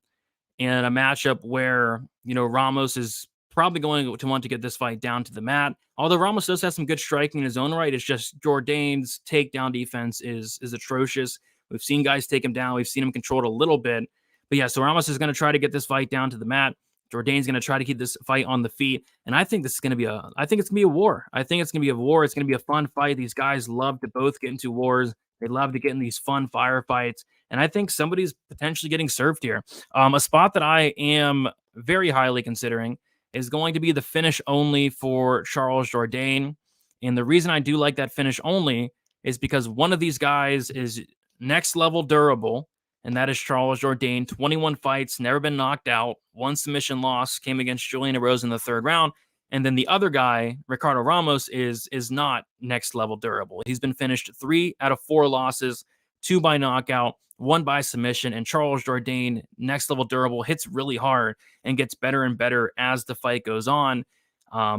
C: and a matchup where, you know, Ramos is probably going to want to get this fight down to the mat. Although Ramos does have some good striking in his own right, it's just Jourdain's takedown defense is atrocious. We've seen guys take him down. We've seen him controlled a little bit. But yeah, so Ramos is going to try to get this fight down to the mat. Jourdain's going to try to keep this fight on the feet. And I think this is going to be I think it's going to be a war. I think it's going to be a war. It's going to be a fun fight. These guys love to both get into wars. They love to get in these fun firefights. And I think somebody's potentially getting served here. A spot that I am very highly considering is going to be the finish only for Charles Jourdain. And the reason I do like that finish only is because one of these guys is next level durable, and that is Charles Jourdain. 21 fights, never been knocked out. One submission loss came against Julian Rose in the third round. And then the other guy, Ricardo Ramos, is not next level durable. He's been finished 3 out of 4 losses, 2 by knockout, 1 by submission. And Charles Jourdain, next level durable, hits really hard and gets better and better as the fight goes on.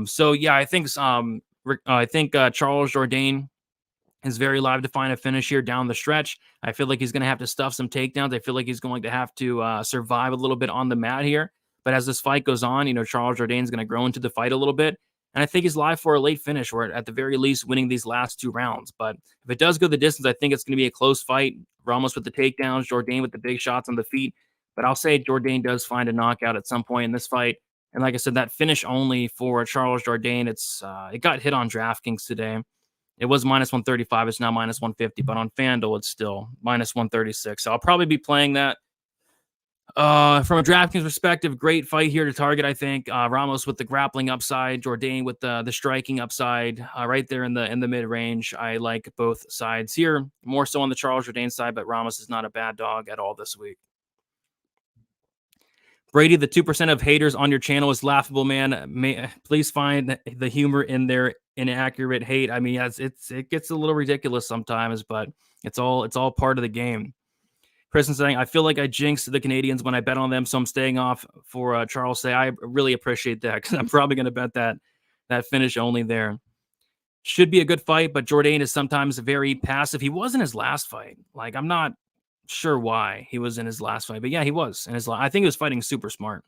C: So yeah, I think Charles Jourdain is very live to find a finish here down the stretch. I feel like he's going to have to stuff some takedowns. I feel like he's going to have to survive a little bit on the mat here. But as this fight goes on, you know, Charles Jourdain is going to grow into the fight a little bit. And I think he's live for a late finish, or at the very least winning these last 2 rounds. But if it does go the distance, I think it's going to be a close fight. Ramos with the takedowns, Jourdain with the big shots on the feet. But I'll say Jourdain does find a knockout at some point in this fight. And like I said, that finish only for Charles Jourdain, it got hit on DraftKings today. It was minus 135. It's now minus 150. But on FanDuel, it's still minus 136. So I'll probably be playing that. From a DraftKings perspective, great fight here to target, I think. Ramos with the grappling upside, Jourdain with the striking upside, right there in the mid-range. I like both sides here, more so on the Charles Jourdain side, but Ramos is not a bad dog at all this week. Brady, the 2% of haters on your channel is laughable, man. Please find the humor in their inaccurate hate. I mean, it gets a little ridiculous sometimes, but it's all part of the game. Kristen saying, I feel like I jinxed the Canadians when I bet on them, so I'm staying off for Charles. Say, I really appreciate that, because I'm probably going to bet that finish only there. Should be a good fight, but Jourdain is sometimes very passive. He was in his last fight. Like, I'm not sure why he was in his last fight, but yeah, he was in his last. I think he was fighting super smart.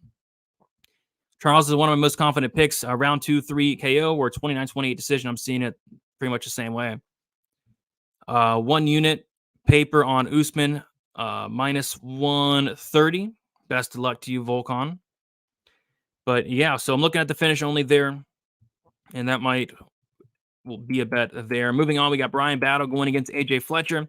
C: Charles is one of my most confident picks. Round 2-3 KO or 29-28 decision. I'm seeing it pretty much the same way. 1 unit paper on Usman, minus 130. Best of luck to you, Volkan. But yeah, so I'm looking at the finish only there, and that will be a bet there. Moving on, we got Brian Battle going against AJ Fletcher.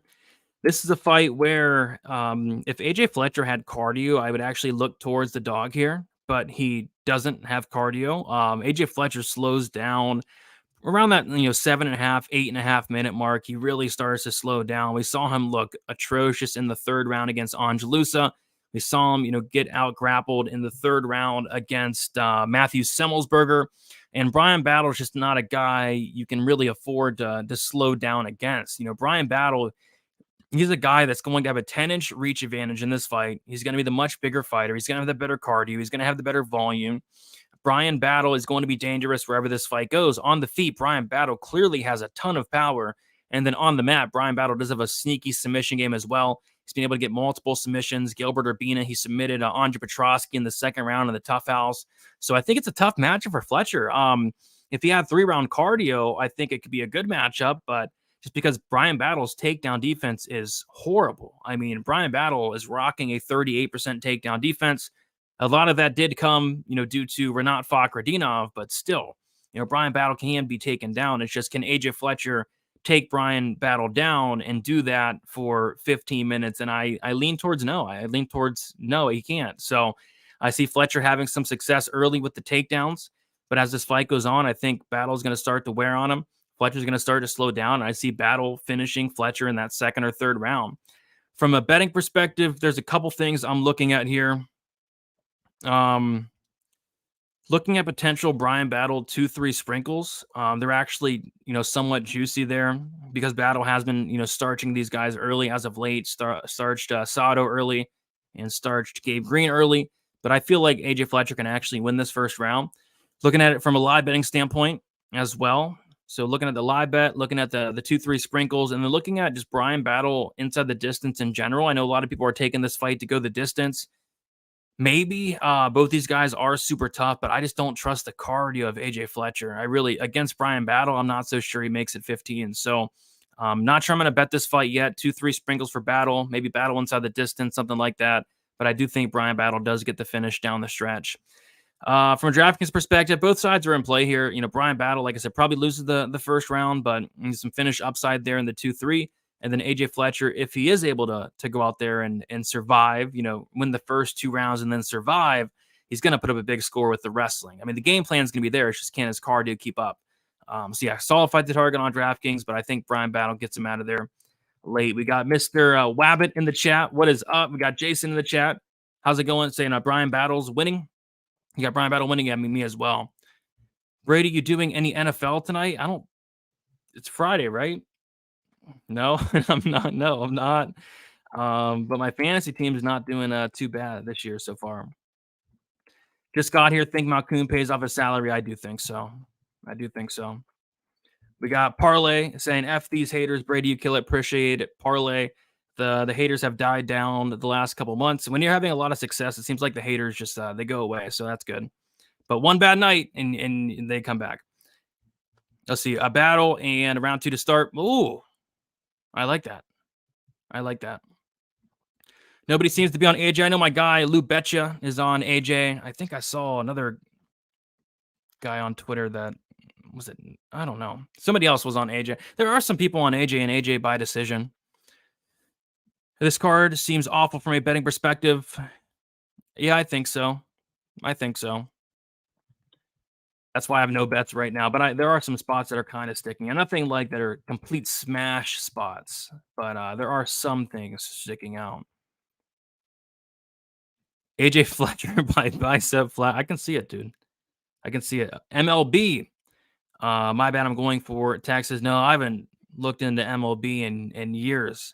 C: This is a fight where if AJ Fletcher had cardio, I would actually look towards the dog here, but he doesn't have cardio. AJ Fletcher slows down around that 7.5, 8.5 minute mark. He really starts to slow down. We saw him look atrocious in the third round against Angelusa. We saw him, get out grappled in the third round against Matthew Semmelsberger. And Brian Battle is just not a guy you can really afford to slow down against. Brian Battle, he's a guy that's going to have a 10-inch reach advantage in this fight. He's going to be the much bigger fighter. He's going to have the better cardio. He's going to have the better volume. Brian Battle is going to be dangerous wherever this fight goes. On the feet, Brian Battle clearly has a ton of power. And then on the mat, Brian Battle does have a sneaky submission game as well. He's been able to get multiple submissions. Gilbert Urbina, he submitted Andre Petrosky in the second round in the Tough House. So I think it's a tough matchup for Fletcher. If he had 3-round cardio, I think it could be a good matchup, but just because Brian Battle's takedown defense is horrible. I mean, Brian Battle is rocking a 38% takedown defense. A lot of that did come, due to Renat Fakhretdinov, but still, Brian Battle can be taken down. It's just, can AJ Fletcher take Brian Battle down and do that for 15 minutes? And I lean towards no. I lean towards no, he can't. So I see Fletcher having some success early with the takedowns, but as this fight goes on, I think Battle's going to start to wear on him. Fletcher's going to start to slow down. And I see Battle finishing Fletcher in that second or third round. From a betting perspective, there's a couple things I'm looking at here. Looking at potential Brian Battle 2-3 sprinkles. They're actually, somewhat juicy there because Battle has been, starching these guys early as of late. Starched Sato early and starched Gabe Green early. But I feel like AJ Fletcher can actually win this first round. Looking at it from a live betting standpoint as well. So looking at the live bet, looking at the 2-3 sprinkles, and then looking at just Brian Battle inside the distance in general. I know a lot of people are taking this fight to go the distance. Maybe both these guys are super tough, but I just don't trust the cardio of AJ Fletcher. Against Brian Battle, I'm not so sure he makes it 15. So not sure I'm going to bet this fight yet. 2-3 sprinkles for Battle, maybe Battle inside the distance, something like that. But I do think Brian Battle does get the finish down the stretch. From a DraftKings perspective, both sides are in play here. Brian Battle, like I said, probably loses the first round, but some finish upside there in the 2-3. And then AJ Fletcher, if he is able to go out there and survive, win the first 2 rounds and then survive, he's going to put up a big score with the wrestling. I mean, the game plan is going to be there. It's just, can his cardio keep up? So yeah, solid fight to target on DraftKings, but I think Brian Battle gets him out of there late. We got Mr. Wabbit in the chat. What is up? We got Jason in the chat. How's it going? Saying Brian Battle's winning. You got Brian Battle winning. Yeah, me as well. Brady, you doing any NFL tonight? It's Friday, right? No, I'm not. No, I'm not. But my fantasy team is not doing too bad this year so far. Just got here. Think Malkoon pays off his salary? I do think so. We got Parlay saying, F these haters. Brady, you kill it. Appreciate it. Parlay. The haters have died down the last couple months. When you're having a lot of success, it seems like the haters just they go away. So that's good. But one bad night and they come back. Let's see. A battle and round 2 to start. Ooh. I like that. Nobody seems to be on AJ. I know my guy, Lou Betcha, is on AJ. I think I saw another guy on Twitter that was it. I don't know. Somebody else was on AJ. There are some people on AJ and AJ by decision. This card seems awful from a betting perspective. Yeah, I think so. That's why I have no bets right now. But there are some spots that are kind of sticking. And nothing like that are complete smash spots. But there are some things sticking out. AJ Fletcher by bicep flat. I can see it, dude. I can see it. MLB. My bad. I'm going for Texas. No, I haven't looked into MLB in years.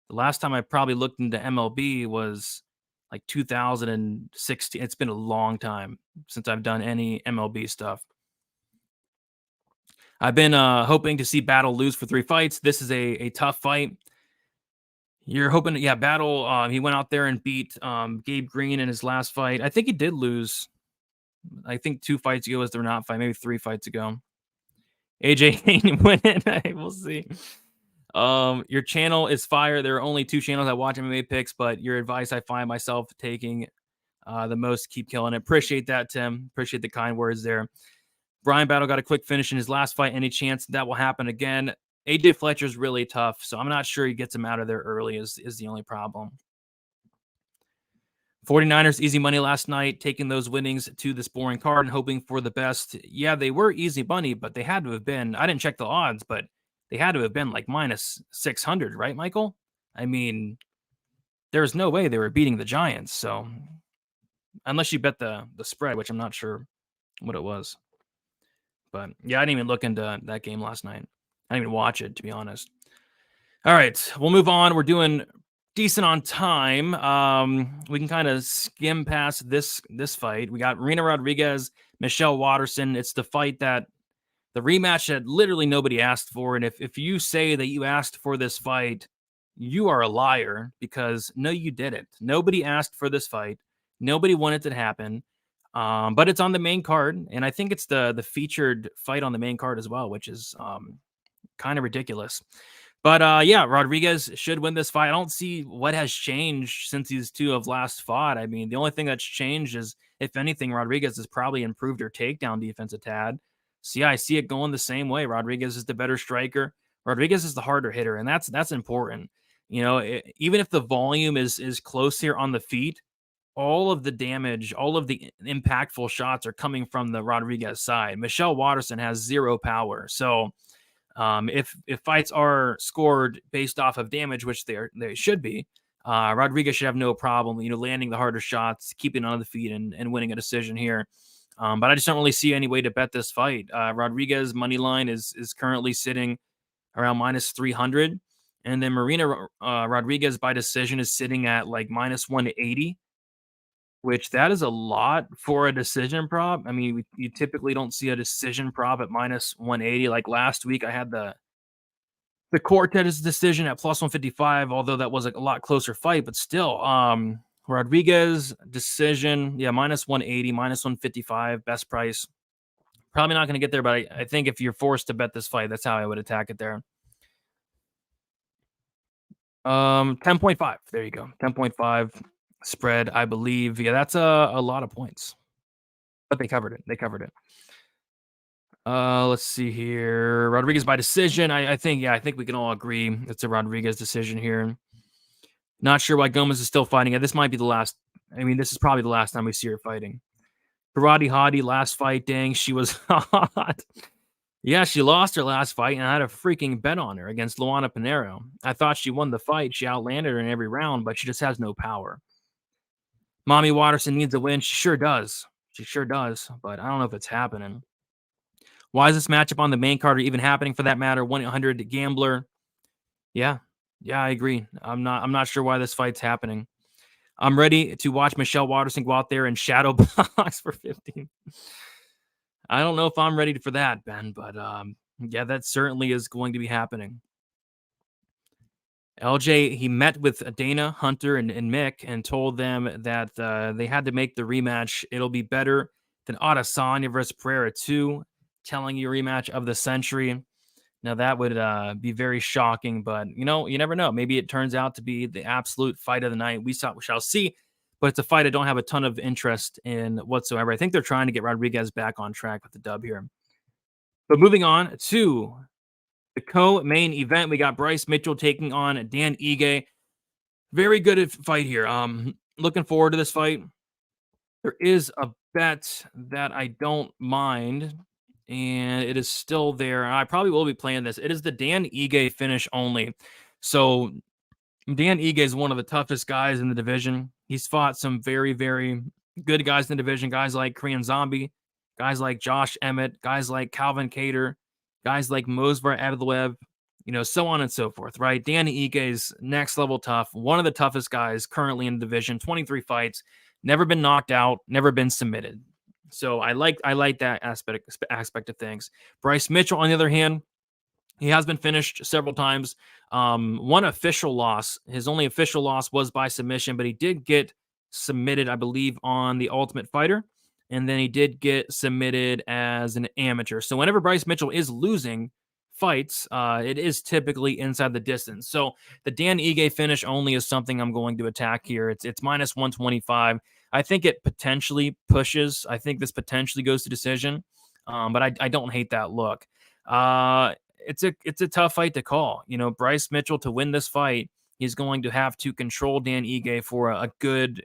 C: The last time I probably looked into MLB was like 2016. It's been a long time since I've done any MLB stuff. I've been hoping to see Battle lose for 3 fights. This is a tough fight. You're hoping, yeah, Battle, he went out there and beat Gabe Green in his last fight. I think he did lose. I think 2 fights ago was the not fight, maybe 3 fights ago. AJ Hayne winning. We'll see. Your channel is fire. There are only 2 channels that watch MMA picks, but your advice I find myself taking the most. Keep killing it. Appreciate that, Tim. Appreciate the kind words there. Brian Battle got a quick finish in his last fight. Any chance that will happen again? AJ Fletcher's really tough, so I'm not sure he gets him out of there early is the only problem. 49ers easy money last night, taking those winnings to this boring card and hoping for the best. Yeah, they were easy money, but they had to have been, I didn't check the odds, but they had to have been like minus 600, right, Michael? I mean, there's no way they were beating the Giants. So unless you bet the spread, which I'm not sure what it was. But yeah, I didn't even look into that game last night. I didn't even watch it, to be honest. All right, we'll move on. We're doing decent on time. We can kind of skim past this fight. We got Marina Rodriguez, Michelle Watterson. It's the fight that the rematch that literally nobody asked for. And if you say that you asked for this fight, you are a liar, because no, you didn't. Nobody asked for this fight. Nobody wanted it to happen. But it's on the main card, and I think it's the featured fight on the main card as well, which is kind of ridiculous. But yeah, Rodriguez should win this fight. I don't see what has changed since these two have last fought. I mean, the only thing that's changed is, if anything, Rodriguez has probably improved her takedown defense a tad. So yeah, I see it going the same way. Rodriguez is the better striker. Rodriguez is the harder hitter, and that's important. You know, even if the volume is close here on the feet, all of the damage, all of the impactful shots are coming from the Rodriguez side. Michelle Watterson has 0 power. So if fights are scored based off of damage, which they should be, Rodriguez should have no problem, landing the harder shots, keeping on the feet, and winning a decision here. But I just don't really see any way to bet this fight. Rodriguez money line is currently sitting around minus 300. And then Marina Rodriguez by decision is sitting at like minus 180, which that is a lot for a decision prop. I mean, you typically don't see a decision prop at minus 180. Like last week, I had the Cortez decision at plus 155, although that was a lot closer fight, but still, Rodriguez decision, yeah, minus 180, minus 155, best price. Probably not going to get there, but I think if you're forced to bet this fight, that's how I would attack it there. 10.5. There you go. 10.5 spread, I believe. Yeah, that's a lot of points. But they covered it. Let's see here. Rodriguez by decision. I think we can all agree it's a Rodriguez decision here. Not sure why Gomez is still fighting it. This might be the last. I mean, this is probably the last time we see her fighting. Karate Hottie, last fight, dang, she was hot. Yeah, she lost her last fight, and I had a freaking bet on her against Luana Pinheiro. I thought she won the fight. She outlanded her in every round, but she just has no power. Mommy Watterson needs a win. She sure does. But I don't know if it's happening. Why is this matchup on the main card even happening, for that matter? 1-800 Gambler. Yeah, I agree. I'm not sure why this fight's happening. I'm ready to watch Michelle Watterson go out there and shadow box for 15. I don't know if I'm ready for that, Ben, but yeah, that certainly is going to be happening. LJ, he met with Dana, Hunter, and Mick and told them that they had to make the rematch. It'll be better than Adesanya versus Pereira 2, telling you a rematch of the century. Now, that would be very shocking, but, you never know. Maybe it turns out to be the absolute fight of the night. We shall see, but it's a fight I don't have a ton of interest in whatsoever. I think they're trying to get Rodriguez back on track with the dub here. But moving on to the co-main event, we got Bryce Mitchell taking on Dan Ige. Very good fight here. Looking forward to this fight. There is a bet that I don't mind, and it is still there. I probably will be playing this. It is the Dan Ige finish only. So Dan Ige is one of the toughest guys in the division. He's fought some very, very good guys in the division, guys like Korean Zombie, guys like Josh Emmett, guys like Calvin Cater, guys like Mosvar Abdulweb, so on and so forth, right? Dan Ige is next level tough, one of the toughest guys currently in the division, 23 fights, never been knocked out, never been submitted. So I like that aspect of things. Bryce Mitchell, on the other hand, he has been finished several times. One official loss. His only official loss was by submission, but he did get submitted, I believe, on the Ultimate Fighter. and then he did get submitted as an amateur. So whenever Bryce Mitchell is losing fights, it is typically inside the distance. So the Dan Ige finish only is something I'm going to attack here. It's minus 125. I think it potentially pushes. I think this potentially goes to decision, but I don't hate that look. It's a tough fight to call. You know, Bryce Mitchell, to win this fight, he's going to have to control Dan Ige for a good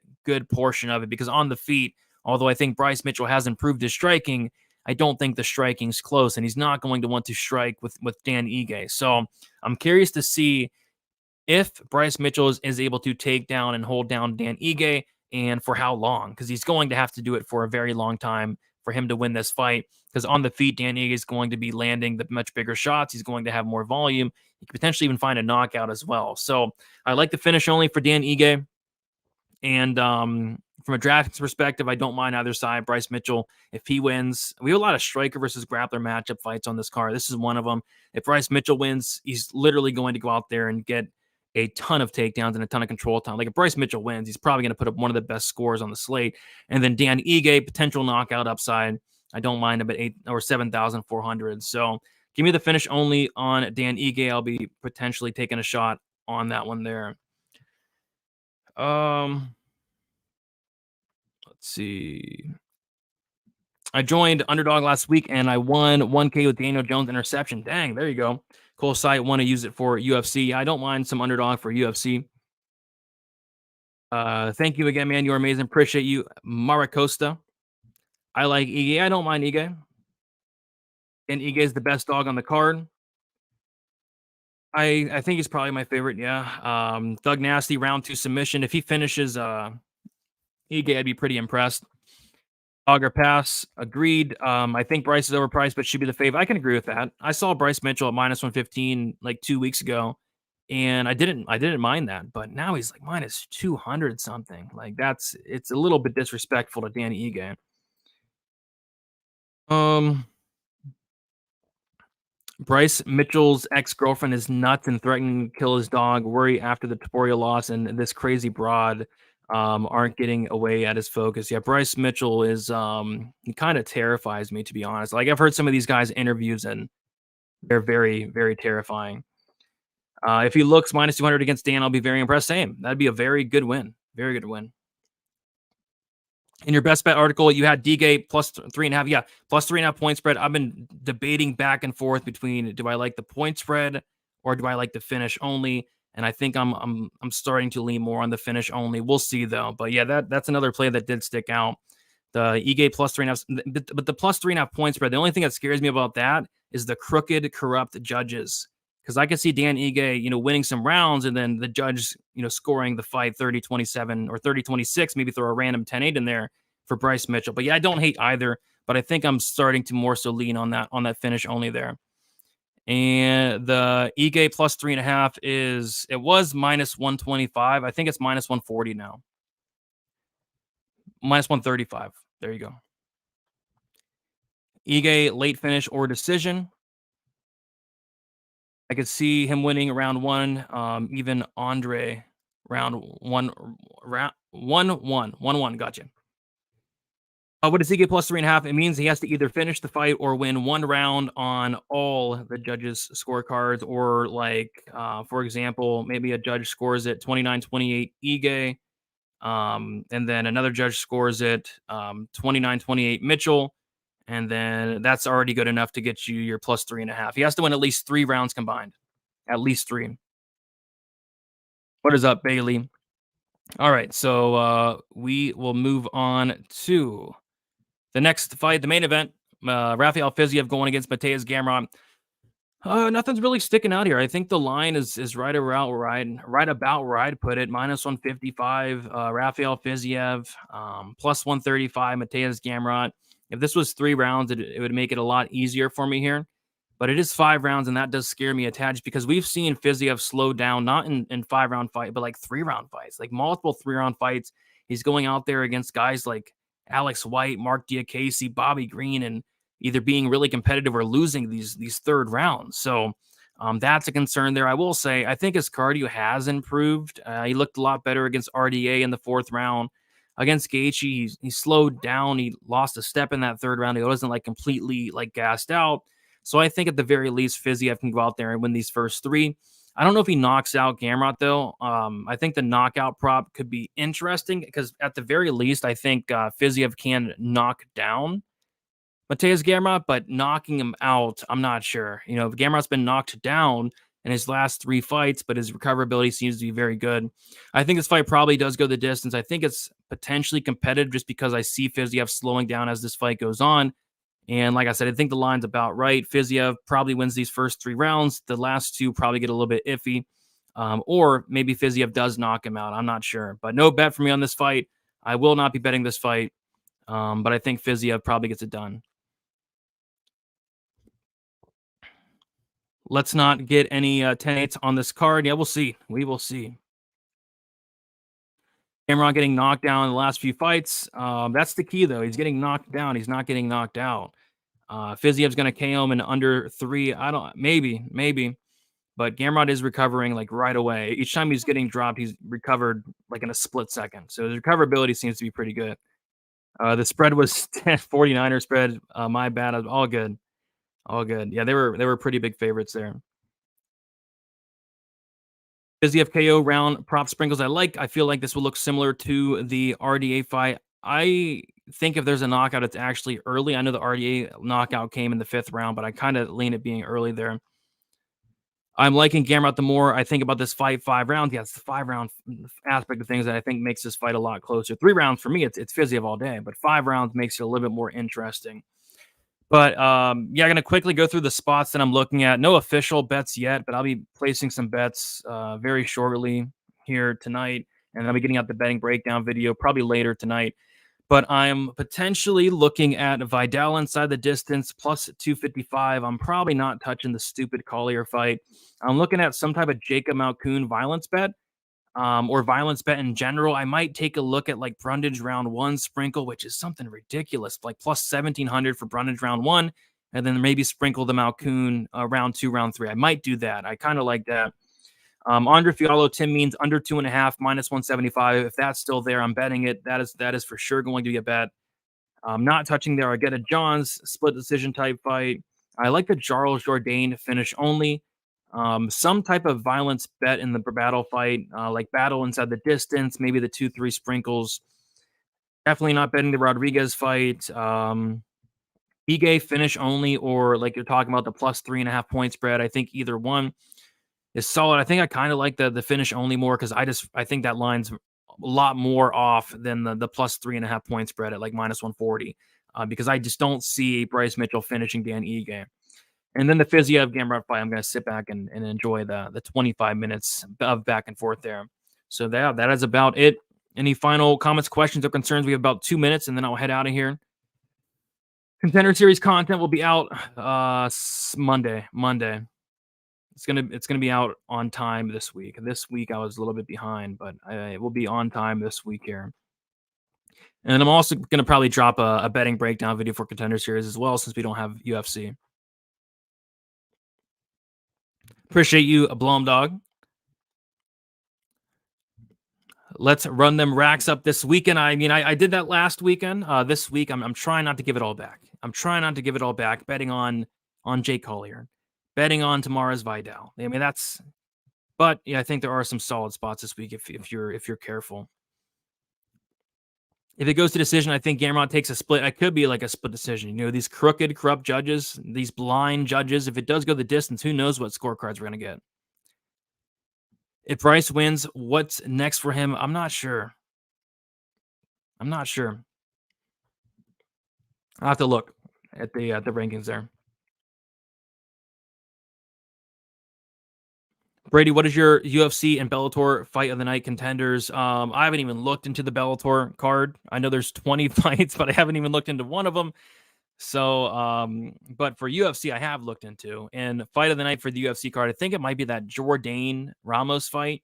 C: portion of it, because on the feet, although I think Bryce Mitchell has improved his striking, I don't think the striking's close, and he's not going to want to strike with Dan Ige. So I'm curious to see if Bryce Mitchell is able to take down and hold down Dan Ige, and for how long, because he's going to have to do it for a very long time for him to win this fight, because on the feet, Dan Ige is going to be landing the much bigger shots. He's going to have more volume. He could potentially even find a knockout as well. So I like the finish only for Dan Ige. And from a draft perspective, I don't mind either side. Bryce Mitchell, if he wins, we have a lot of striker versus grappler matchup fights on this card. This is one of them. If Bryce Mitchell wins, he's literally going to go out there and get a ton of takedowns and a ton of control time. Like if Bryce Mitchell wins, he's probably going to put up one of the best scores on the slate. And then Dan Ige, potential knockout upside. I don't mind about 8 or 7,400. So give me the finish only on Dan Ige. I'll be potentially taking a shot on that one there. Let's see. I joined Underdog last week and I won 1K with Daniel Jones interception. Dang, there you go. Cool site. Want to use it for UFC. I don't mind some Underdog for UFC. Thank you again, man. You're amazing. Appreciate you, Maracosta. I like Ige. I don't mind Ige. And Ige is the best dog on the card. I think he's probably my favorite. Yeah. Thug Nasty round 2 submission. If he finishes Ige, I'd be pretty impressed. Auger pass, agreed. I think Bryce is overpriced, but should be the fave. I can agree with that. I saw Bryce Mitchell at minus 115 like 2 weeks ago, and I didn't mind that. But now he's like minus 200 something. Like it's a little bit disrespectful to Danny Ige. Bryce Mitchell's ex-girlfriend is nuts and threatening to kill his dog. Worry after the Taporia loss, and this crazy broad aren't getting away at his focus. Yeah, Bryce Mitchell is he kind of terrifies me, to be honest. Like I've heard some of these guys' interviews and they're very, very terrifying. If he looks minus 200 against Dan, I'll be very impressed. Same. That'd be a very good win. Very good win. In your best bet article, you had DG plus 3.5. Yeah, plus 3.5 point spread. I've been debating back and forth between do I like the point spread or do I like the finish only? And I think I'm starting to lean more on the finish only. We'll see though. But yeah, that's another play that did stick out. The Ige plus 3.5, but the plus 3.5 point spread. The only thing that scares me about that is the crooked, corrupt judges. Because I can see Dan Ige, winning some rounds and then the judge, scoring the fight 30-27 or 30-26, maybe throw a random 10-8 in there for Bryce Mitchell. But yeah, I don't hate either, but I think I'm starting to more so lean on that finish only there. And the Ige plus 3.5 it was minus 125. I think it's minus 140 now. Minus 135. There you go. Ige late finish or decision. I could see him winning round 1. Even Andre round 1. Round 1-1. Gotcha. What is Ige plus 3.5? It means he has to either finish the fight or win 1 round on all the judges' scorecards, or for example, maybe a judge scores it 29-28 Ige, and then another judge scores it 29-28 Mitchell. And then that's already good enough to get you your plus 3.5. He has to win at least 3 rounds combined. At least 3. What is up, Bailey? All right, so we will move on to the next fight, the main event. Rafael Fiziev going against Mateusz Gamrot. Nothing's really sticking out here. I think the line is right about where I'd put it. Minus 155, Rafael Fiziev, plus 135, Mateusz Gamrot. If this was 3 rounds, it would make it a lot easier for me here. But it is 5 rounds, and that does scare me a tad, because we've seen Fiziev slow down, not in 5-round fight, but like 3-round fights, like multiple 3-round fights. He's going out there against guys like Alex White, Mark Diakese, Bobby Green, and either being really competitive or losing these 3rd rounds. So that's a concern there. I will say, I think his cardio has improved. He looked a lot better against RDA in the 4th round. Against Gaethje, he slowed down. He lost a step in that third round. He wasn't like completely like gassed out. So I think at the very least, Fiziev can go out there and win these first three. I don't know if he knocks out Gamrot, though. I think the knockout prop could be interesting because at the very least, I think Fiziev can knock down Mateusz Gamrot, but knocking him out, I'm not sure. You know, Gamrot's been knocked down in his last three fights, but his recoverability seems to be very good. I think this fight probably does go the distance. I think it's potentially competitive just because I see Fiziev slowing down as this fight goes on. And like I said, I think the line's about right. Fiziev probably wins these first three rounds. The last two probably get a little bit iffy. Or maybe Fiziev does knock him out. I'm not sure. But no bet for me on this fight. I will not be betting this fight. But I think Fiziev probably gets it done. Let's not get any 10-8s on this card. Yeah, we'll see. We will see. Gamrot getting knocked down in the last few fights. That's the key, though. He's getting knocked down. He's not getting knocked out. Fiziev's going to KO him in under 3. I don't, maybe. But Gamrot is recovering like right away. Each time he's getting dropped, he's recovered like in a split second. So his recoverability seems to be pretty good. The spread was 49er spread. My bad. All good. All good. Yeah, they were pretty big favorites there. Fiziev KO round prop sprinkles I feel like this will look similar to the RDA fight. I think if there's a knockout, it's actually early. I know the RDA knockout came in the 5th round, but I kind of lean it being early there. I'm liking Gamrot the more I think about this fight. 5 rounds. Yeah, it's the 5-round aspect of things that I think makes this fight a lot closer. 3 rounds for me, it's Fiziev all day, but 5 rounds makes it a little bit more interesting. But yeah, I'm going to quickly go through the spots that I'm looking at. No official bets yet, but I'll be placing some bets very shortly here tonight. And I'll be getting out the betting breakdown video probably later tonight. But I'm potentially looking at Videl inside the distance plus 255. I'm probably not touching the stupid Collier fight. I'm looking at some type of Jacob Malkoun violence bet. Or violence bet in general. I might take a look at like Brundage round 1 sprinkle, which is something ridiculous, like plus 1700 for Brundage round 1, and then maybe sprinkle the Malkoun round 2, round 3. I might do that. I kind of like that. Andre Fiallo, Tim Means under 2.5, minus 175. If that's still there, I'm betting it. That is for sure going to be a bet. Not touching there. I get a Johns split decision type fight. I like the Charles Jourdain finish only. Some type of violence bet in the battle fight, like battle inside the distance, maybe the 2-3 sprinkles. Definitely not betting the Rodriguez fight. Ige finish only, or like you're talking about the plus 3.5 point spread. I think either one is solid. I think I kind of like the finish only more because I think that line's a lot more off than the plus 3.5 point spread at like minus 140. Because I just don't see Bryce Mitchell finishing Dan Ige. And then the Fiziev Gamrot fight, I'm going to sit back and enjoy the 25 minutes of back and forth there. So that is about it. Any final comments, questions, or concerns? We have about 2 minutes, and then I'll head out of here. Contender Series content will be out Monday. It's gonna be out on time this week. This week I was a little bit behind, but it will be on time this week here. And I'm also going to probably drop a betting breakdown video for Contender Series as well, since we don't have UFC. Appreciate you, Blom Dog. Let's run them racks up this weekend. I mean, I did that last weekend. This week, I'm trying not to give it all back. Betting on Jake Collier, betting on tomorrow's Videl. I mean, but yeah, I think there are some solid spots this week if you're careful. If it goes to decision, I think Gamrot takes a split. It could be like a split decision. You know, these crooked, corrupt judges, these blind judges. If it does go the distance, who knows what scorecards we're going to get. If Bryce wins, what's next for him? I'm not sure. I'll have to look at the rankings there. Brady, what is your UFC and Bellator fight of the night contenders? I haven't even looked into the Bellator card. I know there's 20 fights, but I haven't even looked into one of them. So, but for UFC, I have looked into. And fight of the night for the UFC card, I think it might be that Jourdain Ramos fight.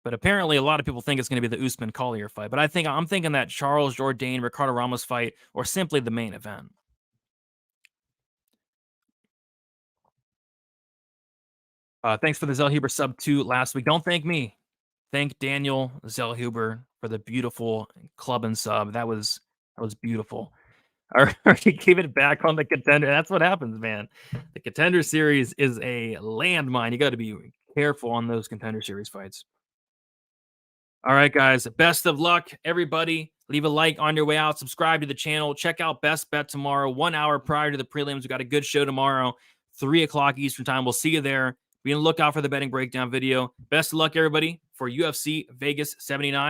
C: But apparently, a lot of people think it's going to be the Usman Collier fight. But I'm thinking that Charles Jourdain Ricardo Ramos fight, or simply the main event. Thanks for the Zellhuber sub 2 last week. Don't thank me. Thank Daniel Zellhuber for the beautiful club and sub. That was beautiful. All right, keep it back on the contender. That's what happens, man. The contender series is a landmine. You got to be careful on those contender series fights. All right, guys. Best of luck, everybody. Leave a like on your way out. Subscribe to the channel. Check out Best Bet tomorrow, 1 hour prior to the prelims. We got a good show tomorrow, 3 o'clock Eastern time. We'll see you there. Be on the lookout for the betting breakdown video. Best of luck, everybody, for UFC Vegas 79.